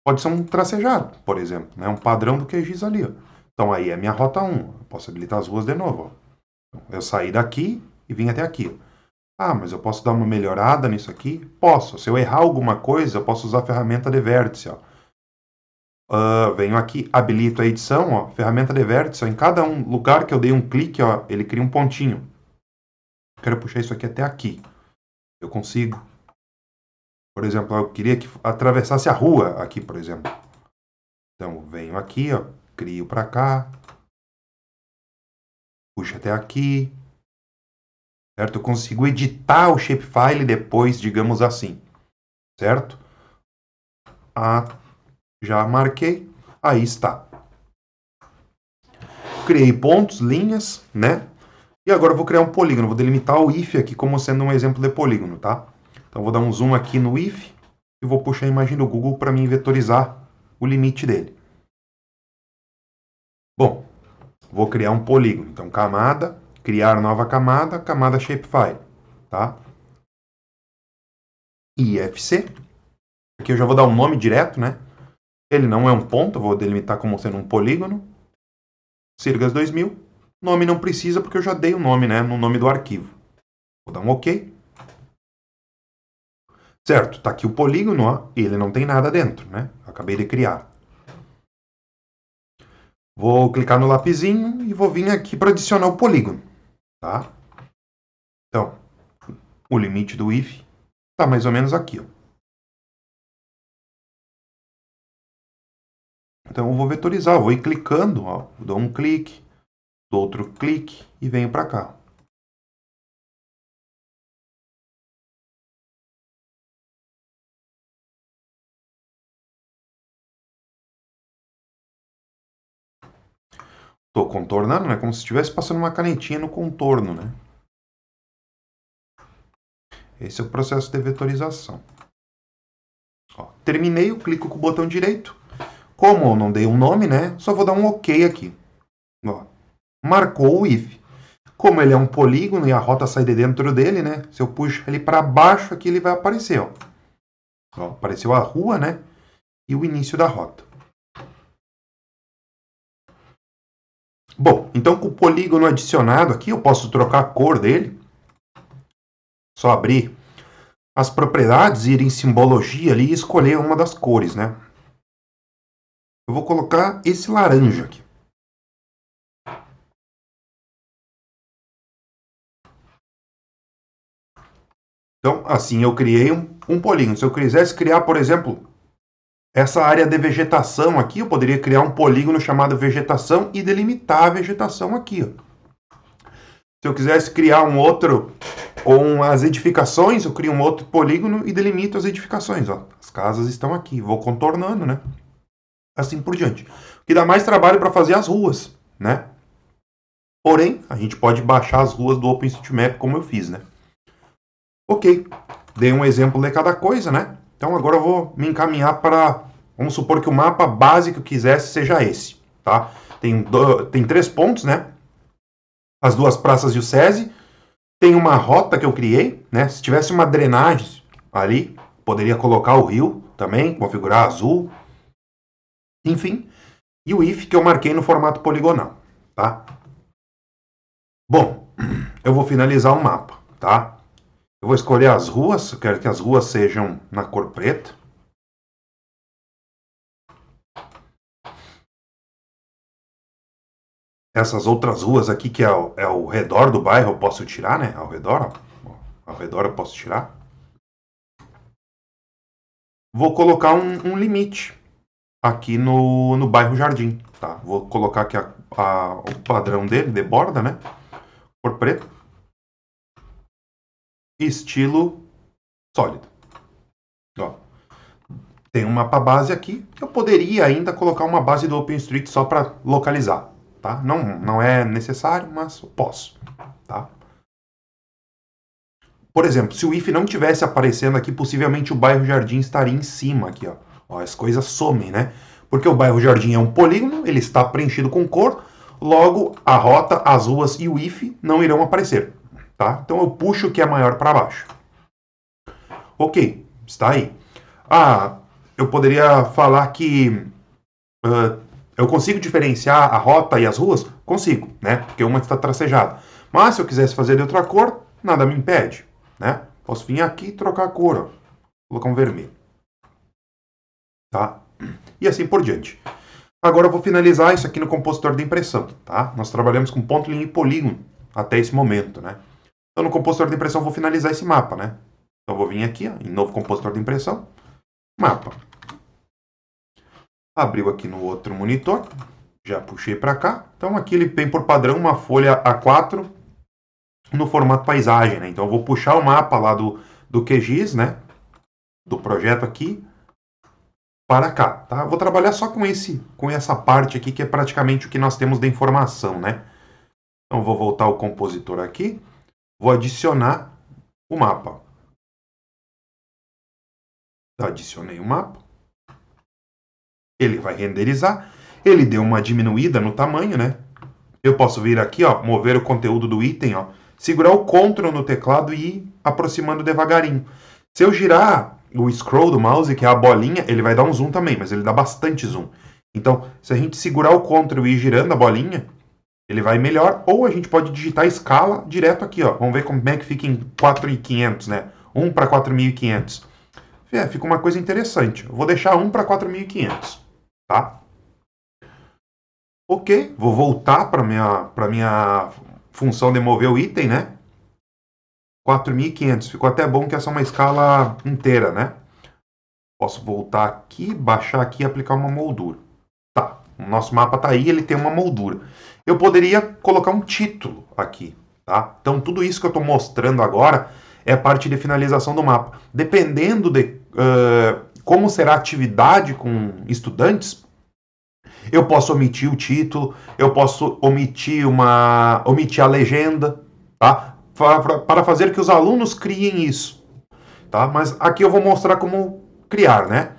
Pode ser um tracejado, por exemplo. Né? Um padrão do QGIS ali. Ó. Então aí é minha rota 1. Eu posso habilitar as ruas de novo. Ó. Eu saí daqui e vim até aqui. Ah, mas eu posso dar uma melhorada nisso aqui? Posso. Se eu errar alguma coisa, eu posso usar a ferramenta de vértice. Ó. Venho aqui, habilito a edição, ó, ferramenta de vértice. Ó, em cada lugar que eu dei um clique, ó, ele cria um pontinho. Quero puxar isso aqui até aqui. Eu consigo. Por exemplo, eu queria que atravessasse a rua aqui, por exemplo. Então, venho aqui, ó, crio para cá. Puxo até aqui. Certo? Eu consigo editar o shapefile depois, digamos assim. Certo? Já marquei. Aí está. Criei pontos, linhas, né? E agora eu vou criar um polígono. Vou delimitar o if aqui como sendo um exemplo de polígono, tá? Então vou dar um zoom aqui no if e vou puxar a imagem do Google para mim vetorizar o limite dele. Bom, vou criar um polígono. Então camada, criar nova camada, camada shapefile, tá? IFC. Aqui eu já vou dar um nome direto, né? Ele não é um ponto, eu vou delimitar como sendo um polígono. Sirgas 2000. Nome não precisa porque eu já dei o nome, né? No nome do arquivo. Vou dar um OK. Certo, tá aqui o polígono, ó, e ele não tem nada dentro, né? Acabei de criar. Vou clicar no lapisinho e vou vir aqui para adicionar o polígono, tá? Então, o limite do if tá mais ou menos aqui, ó. Então eu vou vetorizar, eu vou ir clicando, ó, dou um clique, dou outro clique e venho para cá. Estou contornando, né? Como se estivesse passando uma canetinha no contorno, né? Esse é o processo de vetorização. Ó, terminei, eu clico com o botão direito. Como eu não dei um nome, né? Só vou dar um OK aqui. Ó, marcou o if. Como ele é um polígono e a rota sai de dentro dele, né? Se eu puxo ele para baixo, aqui ele vai aparecer, ó. Ó, apareceu a rua, né? E o início da rota. Bom, então com o polígono adicionado aqui, eu posso trocar a cor dele. Só abrir as propriedades, ir em simbologia ali e escolher uma das cores, né? Eu vou colocar esse laranja aqui. Então, assim eu criei um polígono. Se eu quisesse criar, por exemplo, essa área de vegetação aqui, eu poderia criar um polígono chamado vegetação e delimitar a vegetação aqui, ó. Se eu quisesse criar um outro com as edificações, eu crio um outro polígono e delimito as edificações, ó. As casas estão aqui, vou contornando, né? Assim por diante. O que dá mais trabalho para fazer as ruas, né? Porém, a gente pode baixar as ruas do OpenStreetMap como eu fiz, né? Ok, dei um exemplo de cada coisa, né? Então agora eu vou me encaminhar para... Vamos supor que o mapa base que eu quisesse seja esse, tá? Tem 3 pontos, né? As 2 praças e o SESI. Tem uma rota que eu criei, né? Se tivesse uma drenagem ali, poderia colocar o rio também, configurar azul. Enfim, e o if que eu marquei no formato poligonal, tá? Bom, eu vou finalizar o mapa, tá? Eu vou escolher as ruas, eu quero que as ruas sejam na cor preta. Essas outras ruas aqui, que é o redor do bairro, eu posso tirar, né? Ao redor, ó. Ao redor eu posso tirar. Vou colocar um limite aqui no bairro Jardim, tá? Vou colocar aqui o padrão dele, de borda, né? Cor preta. Estilo sólido. Ó. Tem um mapa base aqui, que eu poderia ainda colocar uma base do OpenStreet só para localizar, tá? Não é necessário, mas posso, tá? Por exemplo, se o if não tivesse aparecendo aqui, possivelmente o bairro Jardim estaria em cima aqui, ó. Ó, as coisas somem, né? Porque o bairro Jardim é um polígono, ele está preenchido com cor, logo a rota, as ruas e o if não irão aparecer, tá? Então eu puxo o que é maior para baixo. Ok, está aí. Ah, eu poderia falar que eu consigo diferenciar a rota e as ruas? Consigo, né? Porque uma está tracejada. Mas se eu quisesse fazer de outra cor, nada me impede, né? Posso vir aqui e trocar a cor, ó. Colocar um vermelho. Tá? E assim por diante. Agora eu vou finalizar isso aqui no compositor de impressão, tá? Nós trabalhamos com ponto, linha e polígono até esse momento, né? Então no compositor de impressão eu vou finalizar esse mapa, né? Então eu vou vir aqui, ó, em novo compositor de impressão, mapa. Abriu aqui no outro monitor, já puxei para cá. Então aqui ele tem por padrão uma folha A4 no formato paisagem, né? Então eu vou puxar o mapa lá do QGIS, né? Do projeto aqui para cá, tá? Eu vou trabalhar só com essa parte aqui que é praticamente o que nós temos de informação, né? Então vou voltar ao compositor aqui, vou adicionar o mapa. Adicionei o mapa. Ele vai renderizar. Ele deu uma diminuída no tamanho, né? Eu posso vir aqui, ó, mover o conteúdo do item, ó, segurar o Ctrl no teclado e ir aproximando devagarinho. Se eu girar o scroll do mouse, que é a bolinha, ele vai dar um zoom também, mas ele dá bastante zoom. Então, se a gente segurar o Ctrl e ir girando a bolinha, ele vai melhor. Ou a gente pode digitar a escala direto aqui, ó. Vamos ver como é que fica em 4.500, né? 1 para 4.500. Fica uma coisa interessante. Eu vou deixar 1 para 4.500, tá? Ok, vou voltar para minha função de mover o item, né? 4.500. Ficou até bom que essa é uma escala inteira, né? Posso voltar aqui, baixar aqui e aplicar uma moldura. Tá, o nosso mapa tá aí, ele tem uma moldura. Eu poderia colocar um título aqui, tá? Então, tudo isso que eu estou mostrando agora é parte de finalização do mapa. Dependendo de como será a atividade com estudantes, eu posso omitir o título, eu posso omitir a legenda, tá? Para fazer que os alunos criem isso, tá? Mas aqui eu vou mostrar como criar, né?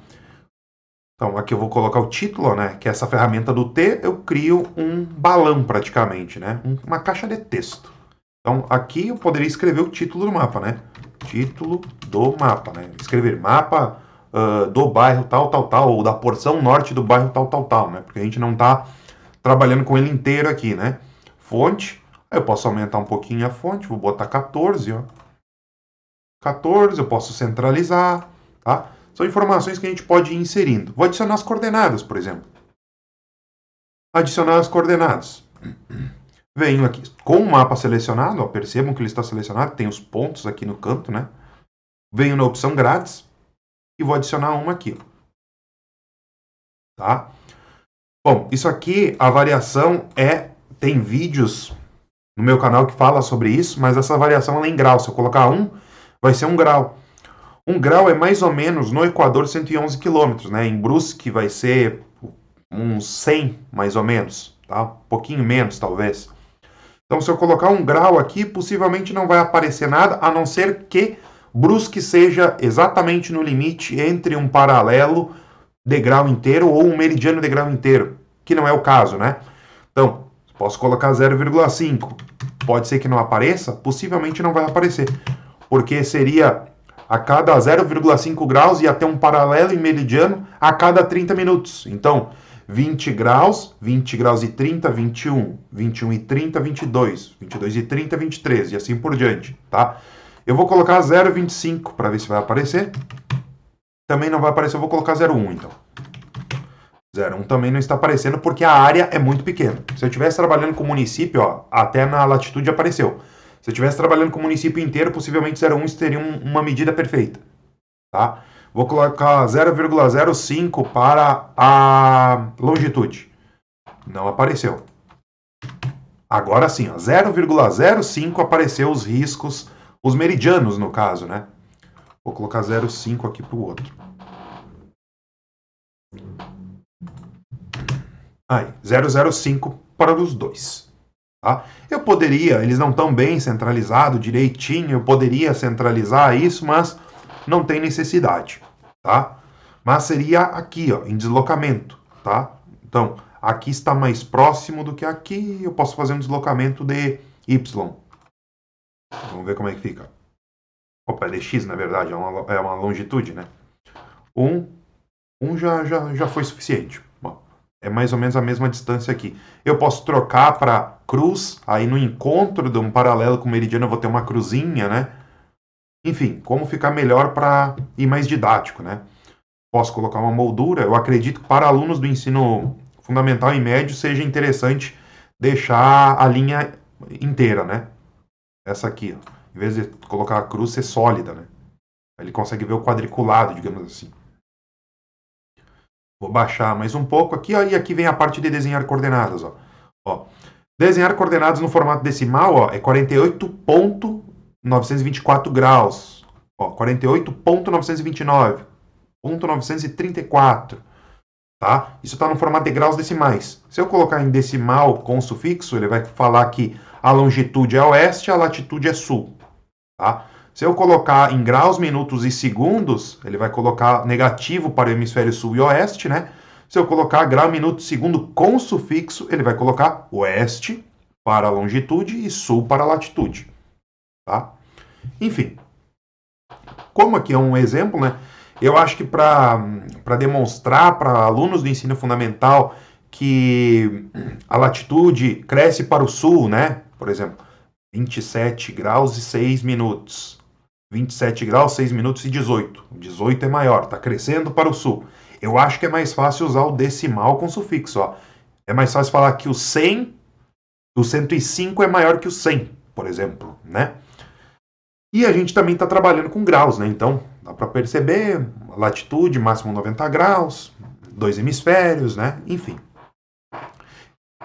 Então, aqui eu vou colocar o título, né? Que é essa ferramenta do T, eu crio um balão praticamente, né? Uma caixa de texto. Então, aqui eu poderia escrever o título do mapa, né? Título do mapa, né? Escrever mapa do bairro tal, tal, tal, ou da porção norte do bairro tal, tal, tal, né? Porque a gente não está trabalhando com ele inteiro aqui, né? Fonte, eu posso aumentar um pouquinho a fonte, vou botar 14, ó. 14, eu posso centralizar, tá? São informações que a gente pode ir inserindo. Vou adicionar as coordenadas, por exemplo. Adicionar as coordenadas. Venho aqui com o mapa selecionado, ó, percebam que ele está selecionado, tem os pontos aqui no canto, né? Venho na opção grátis e vou adicionar uma aqui. Tá? Bom, isso aqui, a variação tem vídeos no meu canal que fala sobre isso, mas essa variação é em grau. Se eu colocar 1, vai ser 1 grau. 1 grau é mais ou menos, no Equador, 111 km, né? Em Brusque vai ser uns 100, mais ou menos, tá? Um pouquinho menos, talvez. Então, se eu colocar 1 grau aqui, possivelmente não vai aparecer nada, a não ser que Brusque seja exatamente no limite entre um paralelo de grau inteiro ou um meridiano de grau inteiro, que não é o caso, né? Então, posso colocar 0,5. Pode ser que não apareça, possivelmente não vai aparecer, porque seria a cada 0,5 graus ia ter um paralelo e meridiano a cada 30 minutos. Então, 20 graus e 30, 21, 21 e 30, 22, 22 e 30, 23 e assim por diante, tá? Eu vou colocar 0,25 para ver se vai aparecer. Também não vai aparecer, eu vou colocar 0,1 então. 0,1 também não está aparecendo porque a área é muito pequena. Se eu estivesse trabalhando com o município, ó, até na latitude apareceu. Se eu estivesse trabalhando com o município inteiro, possivelmente 0,1 seria uma medida perfeita, tá? Vou colocar 0,05 para a longitude. Não apareceu. Agora sim, 0,05 apareceu os riscos, os meridianos no caso, né? Vou colocar 0,5 aqui para o outro. Aí, 0,05 para os dois. Tá? Eu poderia, eles não estão bem centralizados, direitinho, eu poderia centralizar isso, mas não tem necessidade, tá? Mas seria aqui, ó, em deslocamento, tá? Então, aqui está mais próximo do que aqui, eu posso fazer um deslocamento de Y. Vamos ver como é que fica. Opa, é de X, na verdade, é uma longitude, né? 1 já foi suficiente. Bom, é mais ou menos a mesma distância aqui. Eu posso trocar para cruz, aí no encontro de um paralelo com o meridiano eu vou ter uma cruzinha, né? Enfim, como ficar melhor para ir mais didático, né? Posso colocar uma moldura. Eu acredito que para alunos do ensino fundamental e médio seja interessante deixar a linha inteira, né? Essa aqui, ó. Em vez de colocar a cruz, ser sólida, né? Ele consegue ver o quadriculado, digamos assim. Vou baixar mais um pouco aqui, ó, e aqui vem a parte de desenhar coordenadas, ó. Ó, desenhar coordenadas no formato decimal, ó, é 48.924 graus. Ó, 48.929. 934, tá? Isso está no formato de graus decimais. Se eu colocar em decimal com sufixo, ele vai falar que a longitude é oeste, a latitude é sul, tá? Se eu colocar em graus, minutos e segundos, ele vai colocar negativo para o hemisfério sul e oeste, né? Se eu colocar grau, minuto e segundo com sufixo, ele vai colocar oeste para a longitude e sul para a latitude, tá? Enfim, como aqui é um exemplo, né? Eu acho que para demonstrar para alunos do ensino fundamental que a latitude cresce para o sul, né? Por exemplo, 27 graus e 6 minutos. 27 graus, 6 minutos e 18. 18 é maior, está crescendo para o sul. Eu acho que é mais fácil usar o decimal com sufixo, ó. É mais fácil falar que o 100, o 105 é maior que o 100, por exemplo, né? E a gente também está trabalhando com graus, né? Então, dá para perceber, latitude, máximo 90 graus, 2 hemisférios, né? Enfim.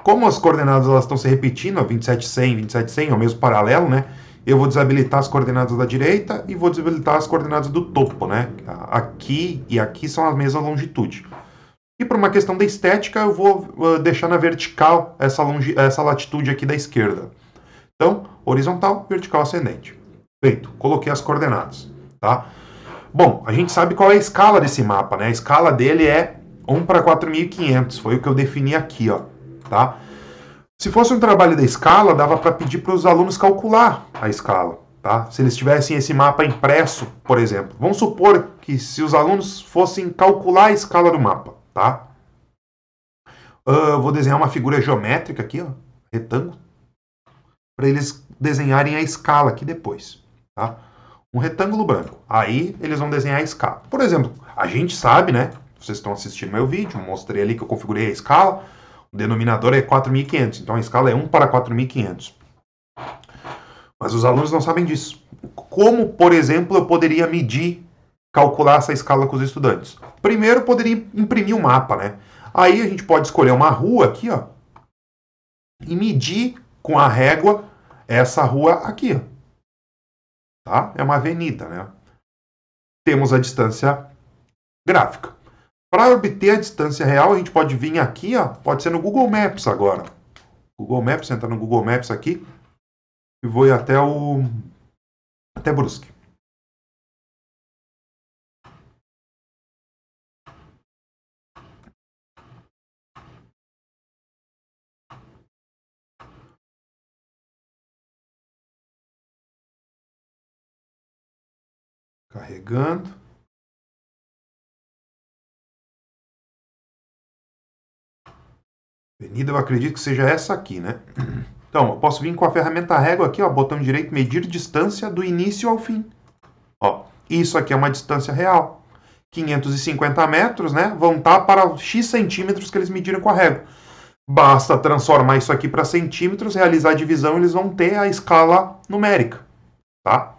Como as coordenadas elas estão se repetindo, 27, 100, 27, 100, é o mesmo paralelo, né? Eu vou desabilitar as coordenadas da direita e vou desabilitar as coordenadas do topo, né? Aqui e aqui são a mesma longitude. E por uma questão da estética, eu vou deixar na vertical essa latitude aqui da esquerda. Então, horizontal, vertical, ascendente. Feito, coloquei as coordenadas, tá? Bom, a gente sabe qual é a escala desse mapa, né? A escala dele é 1 para 4.500, foi o que eu defini aqui, ó, tá? Se fosse um trabalho da escala, dava para pedir para os alunos calcular a escala, tá? Se eles tivessem esse mapa impresso, por exemplo. Vamos supor que se os alunos fossem calcular a escala do mapa, tá? Vou desenhar uma figura geométrica aqui, ó, retângulo, para eles desenharem a escala aqui depois, tá? Um retângulo branco. Aí eles vão desenhar a escala. Por exemplo, a gente sabe, né? Vocês estão assistindo meu vídeo, mostrei ali que eu configurei a escala. O denominador é 4.500, então a escala é 1 para 4.500. Mas os alunos não sabem disso. Como, por exemplo, eu poderia medir, calcular essa escala com os estudantes? Primeiro, eu poderia imprimir um mapa, né? Aí a gente pode escolher uma rua aqui, ó, e medir com a régua essa rua aqui, ó. Tá? É uma avenida, né? Temos a distância gráfica. Para obter a distância real, a gente pode vir aqui, ó, pode ser no Google Maps agora. Google Maps, entra no Google Maps aqui e vou ir até Brusque. Carregando. Avenida, eu acredito que seja essa aqui, né? Então, eu posso vir com a ferramenta régua aqui, ó, botão direito, medir distância do início ao fim. Ó, isso aqui é uma distância real. 550 metros, né? Vão estar para X centímetros que eles mediram com a régua. Basta transformar isso aqui para centímetros, realizar a divisão, eles vão ter a escala numérica, tá?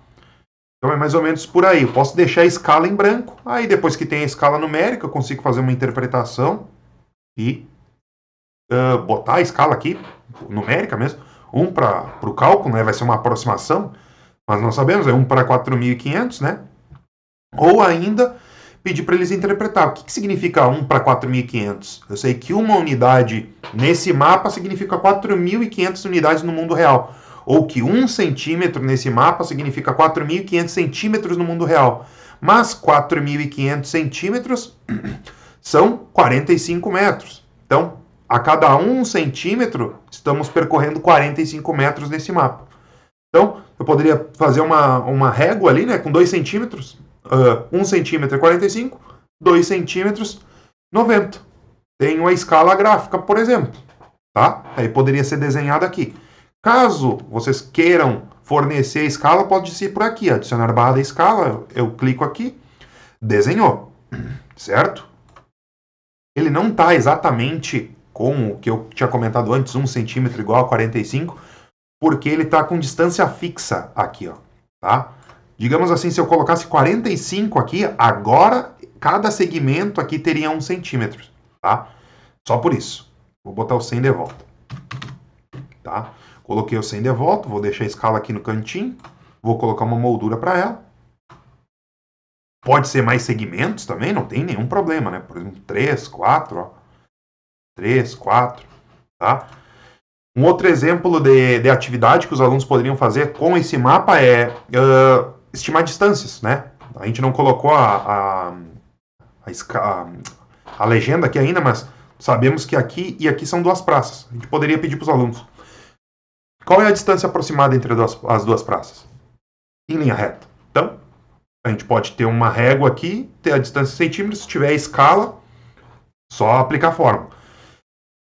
Então é mais ou menos por aí. Eu posso deixar a escala em branco, aí depois que tem a escala numérica, eu consigo fazer uma interpretação e botar a escala aqui, numérica mesmo, 1 para o cálculo, né, vai ser uma aproximação, mas nós sabemos, é 1 para 4.500, né? Ou ainda pedir para eles interpretar. O que significa 1 para 4.500? Eu sei que uma unidade nesse mapa significa 4.500 unidades no mundo real. Ou que 1 centímetro nesse mapa significa 4.500 centímetros no mundo real. Mas 4.500 centímetros são 45 metros. Então, a cada 1 centímetro, estamos percorrendo 45 metros nesse mapa. Então, eu poderia fazer uma régua ali, né, com 2 centímetros. 1 centímetro é 45, 2 centímetros, 90. Tenho a escala gráfica, por exemplo. Tá? Aí poderia ser desenhado aqui. Caso vocês queiram fornecer a escala, pode ser por aqui. Adicionar barra da escala, eu clico aqui, desenhou. Certo? Ele não está exatamente com o que eu tinha comentado antes, 1 centímetro igual a 45, porque ele está com distância fixa aqui, ó, tá? Digamos assim, se eu colocasse 45 aqui, agora cada segmento aqui teria 1 centímetro, tá? Só por isso. Vou botar o 100 de volta, tá? Coloquei o 100 de volta, vou deixar a escala aqui no cantinho, vou colocar uma moldura para ela. Pode ser mais segmentos também, não tem nenhum problema, né? Por exemplo, 3, 4, ó. 3, 4, tá? Um outro exemplo de atividade que os alunos poderiam fazer com esse mapa é estimar distâncias, né? A gente não colocou a legenda aqui ainda, mas sabemos que aqui e aqui são duas praças. A gente poderia pedir para os alunos: qual é a distância aproximada entre as duas praças? Em linha reta. Então, a gente pode ter uma régua aqui, ter a distância em centímetros, se tiver a escala, só aplicar a fórmula.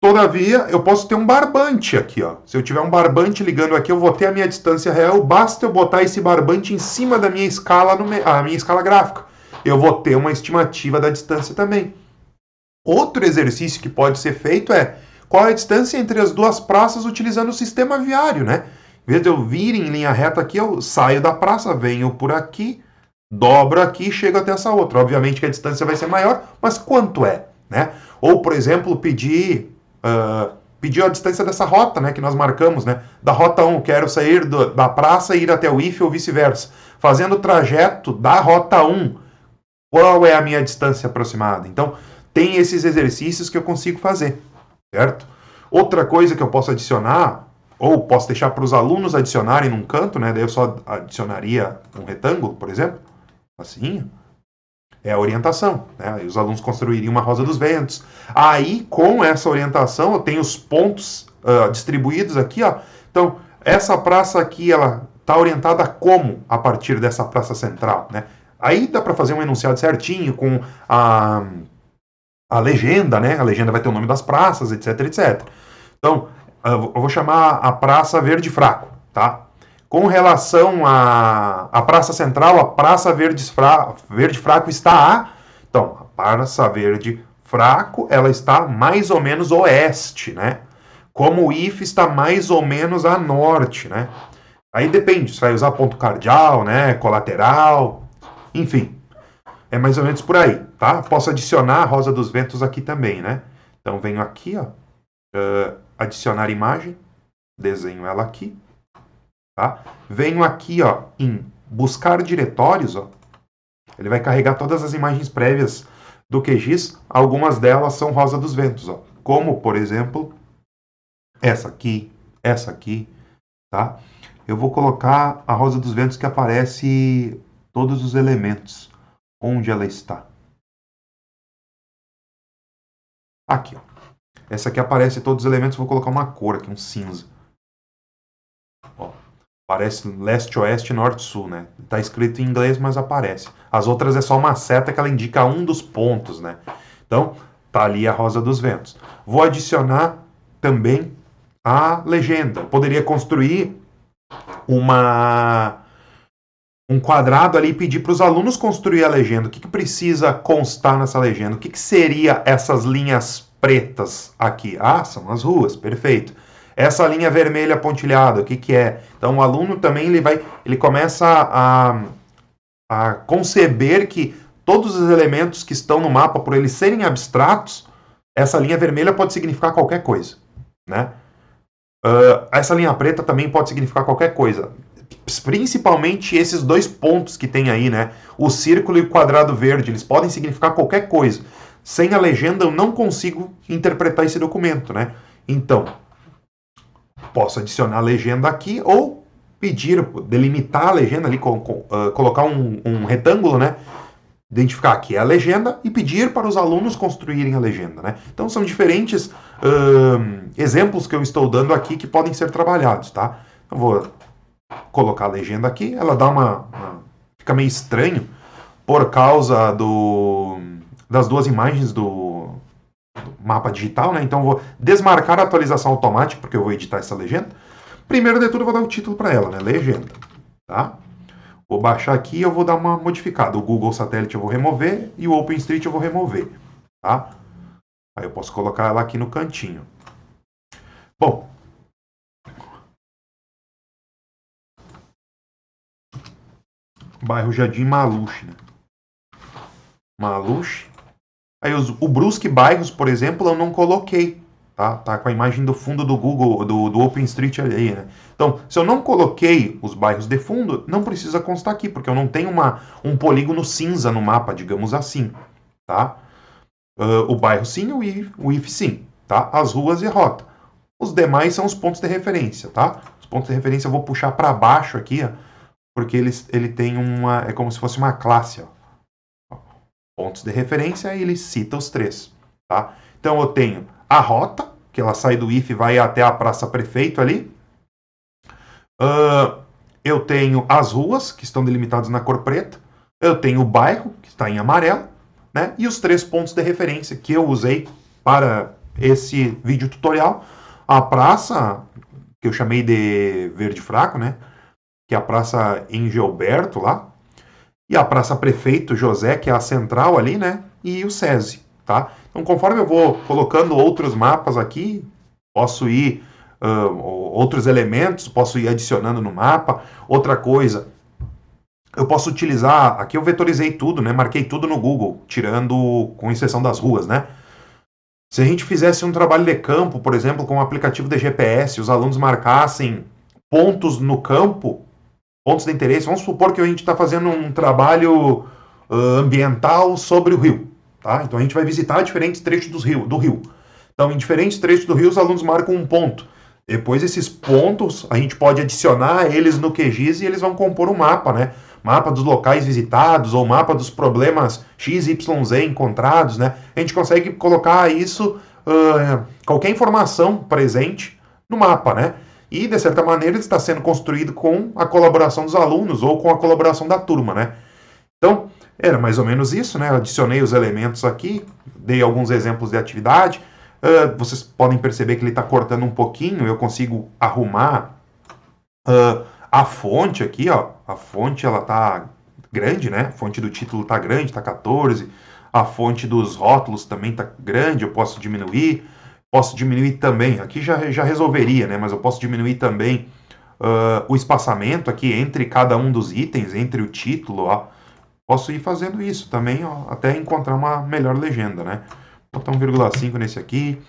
Todavia, eu posso ter um barbante aqui, ó. Se eu tiver um barbante ligando aqui, eu vou ter a minha distância real, basta eu botar esse barbante em cima da minha escala, a minha escala gráfica. Eu vou ter uma estimativa da distância também. Outro exercício que pode ser feito é: qual é a distância entre as duas praças utilizando o sistema viário, né? Em vez de eu vir em linha reta aqui, eu saio da praça, venho por aqui, dobro aqui e chego até essa outra. Obviamente que a distância vai ser maior, mas quanto é, né? Ou, por exemplo, pedir a distância dessa rota, né, que nós marcamos, né? Da rota 1, quero sair da praça e ir até o IFE ou vice-versa. Fazendo o trajeto da rota 1, qual é a minha distância aproximada? Então, tem esses exercícios que eu consigo fazer, certo? Outra coisa que eu posso adicionar, ou posso deixar para os alunos adicionarem num canto, né? Daí eu só adicionaria um retângulo, por exemplo, assim, é a orientação, né? E os alunos construiriam uma rosa dos ventos. Aí, com essa orientação, eu tenho os pontos distribuídos aqui, ó. Então, essa praça aqui, ela está orientada como a partir dessa praça central, né? Aí dá para fazer um enunciado certinho com a legenda, né? A legenda vai ter o nome das praças, etc, etc. Então, eu vou chamar a Praça Verde Fraco, tá? Com relação à Praça Central, a Praça Verde Fraco está Então, a Praça Verde Fraco, ela está mais ou menos oeste, né? Como o IFE está mais ou menos a norte, né? Aí depende, se vai usar ponto cardeal, né? Colateral, enfim. É mais ou menos por aí, tá? Posso adicionar a Rosa dos Ventos aqui também, né? Então, venho aqui, ó. Adicionar imagem. Desenho ela aqui. Tá? Venho aqui, ó, em buscar diretórios, ó. Ele vai carregar todas as imagens prévias do QGIS. Algumas delas são Rosa dos Ventos, ó. Como, por exemplo, essa aqui, tá? Eu vou colocar a Rosa dos Ventos que aparece todos os elementos. Onde ela está? Aqui, ó. Essa aqui aparece todos os elementos, vou colocar uma cor aqui, um cinza. Ó. Aparece leste, oeste, norte, sul, né? Tá escrito em inglês, mas aparece. As outras é só uma seta que ela indica um dos pontos, né? Então, tá ali a Rosa dos Ventos. Vou adicionar também a legenda. Eu poderia construir um quadrado ali e pedir para os alunos construir a legenda. O que precisa constar nessa legenda? O que seria essas linhas pretas aqui? Ah, são as ruas, perfeito. Essa linha vermelha pontilhada, o que é? Então, o aluno também ele começa a conceber que todos os elementos que estão no mapa, por eles serem abstratos, essa linha vermelha pode significar qualquer coisa, né? Essa linha preta também pode significar qualquer coisa. Principalmente esses dois pontos que tem aí, né? O círculo e o quadrado verde, eles podem significar qualquer coisa. Sem a legenda, eu não consigo interpretar esse documento, né? Então, posso adicionar a legenda aqui ou pedir, delimitar a legenda ali, colocar um retângulo, né? Identificar aqui a legenda e pedir para os alunos construírem a legenda, né? Então são diferentes exemplos que eu estou dando aqui que podem ser trabalhados, tá? Eu vou colocar a legenda aqui, ela dá fica meio estranho por causa das duas imagens do mapa digital, né? Então eu vou desmarcar a atualização automática, porque eu vou editar essa legenda. Primeiro de tudo eu vou dar um título para ela, né? Legenda, tá? Vou baixar aqui e eu vou dar uma modificada. O Google Satélite eu vou remover e o OpenStreet eu vou remover, tá? Aí eu posso colocar ela aqui no cantinho. Bom, bairro Jardim Maluche, né? Maluche. Aí o Brusque Bairros, por exemplo, eu não coloquei, tá? Tá com a imagem do fundo do Google, do OpenStreet aí, né? Então, se eu não coloquei os bairros de fundo, não precisa constar aqui, porque eu não tenho um polígono cinza no mapa, digamos assim, tá? O bairro sim, o IF sim, tá? As ruas e a rota. Os demais são os pontos de referência, tá? Os pontos de referência eu vou puxar para baixo aqui, ó, porque ele tem é como se fosse uma classe, ó. Pontos de referência, e ele cita os 3, tá? Então eu tenho a rota, que ela sai do if e vai até a Praça Prefeito ali. Eu tenho as ruas, que estão delimitadas na cor preta. Eu tenho o bairro, que está em amarelo, né? E os 3 pontos de referência que eu usei para esse vídeo tutorial. A praça, que eu chamei de verde fraco, né? Que é a Praça Engelberto lá. E a Praça Prefeito José, que é a central ali, né? E o SESI, tá? Então, conforme eu vou colocando outros mapas aqui, posso ir outros elementos, posso ir adicionando no mapa. Outra coisa, eu posso utilizar, aqui eu vetorizei tudo, né? Marquei tudo no Google, tirando, com exceção das ruas, né? Se a gente fizesse um trabalho de campo, por exemplo, com um aplicativo de GPS, os alunos marcassem pontos no campo, pontos de interesse, vamos supor que a gente está fazendo um trabalho ambiental sobre o rio, tá? Então a gente vai visitar diferentes trechos do rio. Então, em diferentes trechos do rio, os alunos marcam um ponto. Depois, esses pontos, a gente pode adicionar eles no QGIS e eles vão compor um mapa, né? Mapa dos locais visitados ou mapa dos problemas XYZ encontrados, né? A gente consegue colocar isso, qualquer informação presente no mapa, né? E, de certa maneira, ele está sendo construído com a colaboração dos alunos ou com a colaboração da turma, né? Então, era mais ou menos isso, né? Eu adicionei os elementos aqui, dei alguns exemplos de atividade. Vocês podem perceber que ele está cortando um pouquinho, eu consigo arrumar a fonte aqui, ó. A fonte, ela tá grande, né? A fonte do título tá grande, tá 14. A fonte dos rótulos também tá grande, eu posso diminuir. Posso diminuir também, aqui já resolveria, né? Mas eu posso diminuir também o espaçamento aqui entre cada um dos itens, entre o título, ó. Posso ir fazendo isso também, ó, até encontrar uma melhor legenda, né? Vou botar 1,5 nesse aqui.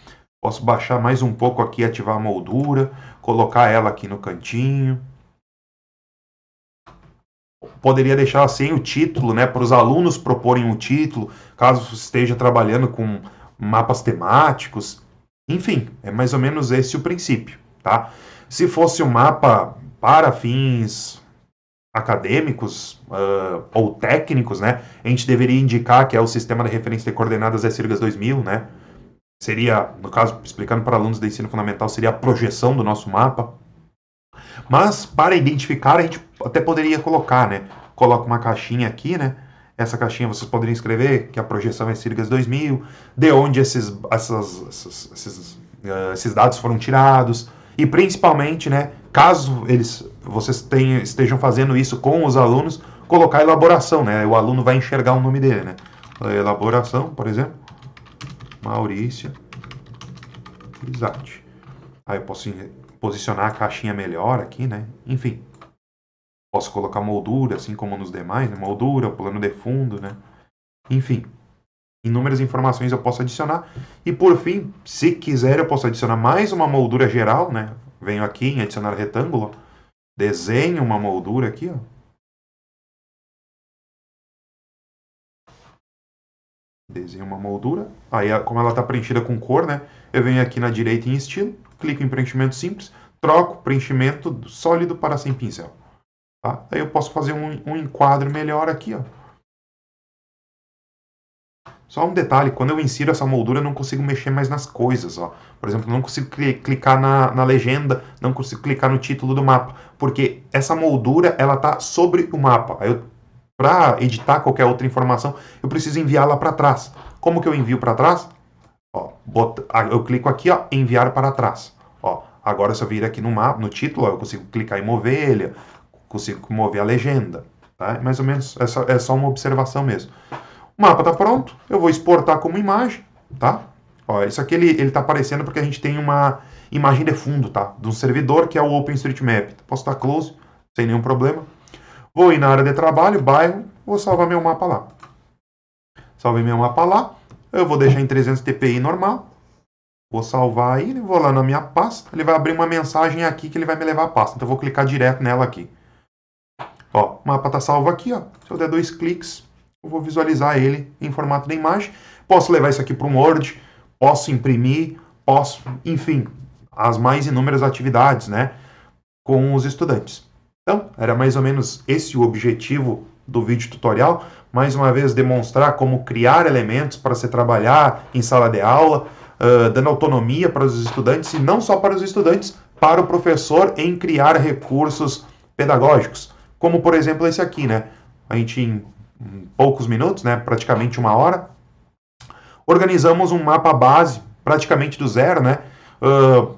Posso baixar mais um pouco aqui, ativar a moldura, colocar ela aqui no cantinho. Poderia deixar sem o título, né, para os alunos proporem um título, caso esteja trabalhando com mapas temáticos. Enfim, é mais ou menos esse o princípio, tá? Se fosse um mapa para fins acadêmicos ou técnicos, né, a gente deveria indicar que é o Sistema de Referência de Coordenadas SIRGAS 2000, né? Seria, no caso, explicando para alunos de ensino fundamental, seria a projeção do nosso mapa. Mas, para identificar, a gente até poderia colocar, né? Coloca uma caixinha aqui, né? Essa caixinha vocês poderiam escrever que a projeção é SIRGAS 2000, de onde esses dados foram tirados, e principalmente, né, caso vocês estejam fazendo isso com os alunos, colocar elaboração, né? O aluno vai enxergar o nome dele, né? Elaboração, por exemplo, Maurício Isati. Aí eu posso posicionar a caixinha melhor aqui, né? Enfim, posso colocar moldura, assim como nos demais, né? Moldura, plano de fundo, né? Enfim, inúmeras informações eu posso adicionar. E por fim, se quiser, eu posso adicionar mais uma moldura geral, né? Venho aqui em adicionar retângulo, desenho uma moldura aqui, ó. Desenho uma moldura. Aí, como ela está preenchida com cor, né? Eu venho aqui na direita em estilo, clico em preenchimento simples, troco preenchimento sólido para sem pincel. Tá? Aí eu posso fazer um enquadro melhor aqui, ó. Só um detalhe, quando eu insiro essa moldura, eu não consigo mexer mais nas coisas, ó. Por exemplo, não consigo clicar na legenda, não consigo clicar no título do mapa, porque essa moldura, ela tá sobre o mapa. Aí para editar qualquer outra informação, eu preciso enviá-la para trás. Como que eu envio para trás? Ó, eu clico aqui, ó, enviar para trás. Ó, agora se eu vir aqui no mapa, no título, ó, eu consigo clicar em mover ele, consigo mover a legenda. Tá? Mais ou menos, é só uma observação mesmo. O mapa está pronto, eu vou exportar como imagem, tá? Ó, isso aqui ele tá aparecendo porque a gente tem uma imagem de fundo, tá? De um servidor que é o OpenStreetMap. Posso dar close, sem nenhum problema. Vou ir na área de trabalho, bairro, vou salvar meu mapa lá. Salvei meu mapa lá, eu vou deixar em 300 dpi normal. Vou salvar aí, vou lá na minha pasta, ele vai abrir uma mensagem aqui que ele vai me levar à pasta. Então eu vou clicar direto nela aqui. Ó, o mapa está salvo aqui, ó. Se eu der 2 cliques, eu vou visualizar ele em formato de imagem. Posso levar isso aqui para um Word, posso imprimir, posso, enfim, as mais inúmeras atividades, né, com os estudantes. Então, era mais ou menos esse o objetivo do vídeo tutorial, mais uma vez demonstrar como criar elementos para se trabalhar em sala de aula, dando autonomia para os estudantes, e não só para os estudantes, para o professor em criar recursos pedagógicos, como por exemplo esse aqui, né? A gente em poucos minutos, né, praticamente 1 hora, organizamos um mapa base, praticamente do zero, né?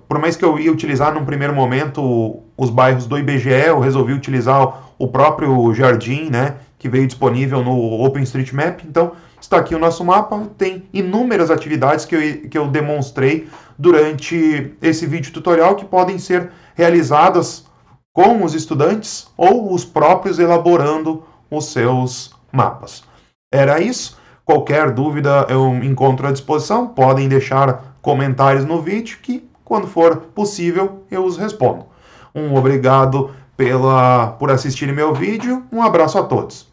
Por mais que eu ia utilizar num primeiro momento os bairros do IBGE, eu resolvi utilizar o próprio jardim, né, que veio disponível no OpenStreetMap. Então, está aqui o nosso mapa, tem inúmeras atividades que eu demonstrei durante esse vídeo tutorial que podem ser realizadas com os estudantes ou os próprios elaborando os seus mapas. Era isso. Qualquer dúvida eu encontro à disposição. Podem deixar comentários no vídeo que, quando for possível, eu os respondo. Um obrigado por assistirem meu vídeo. Um abraço a todos.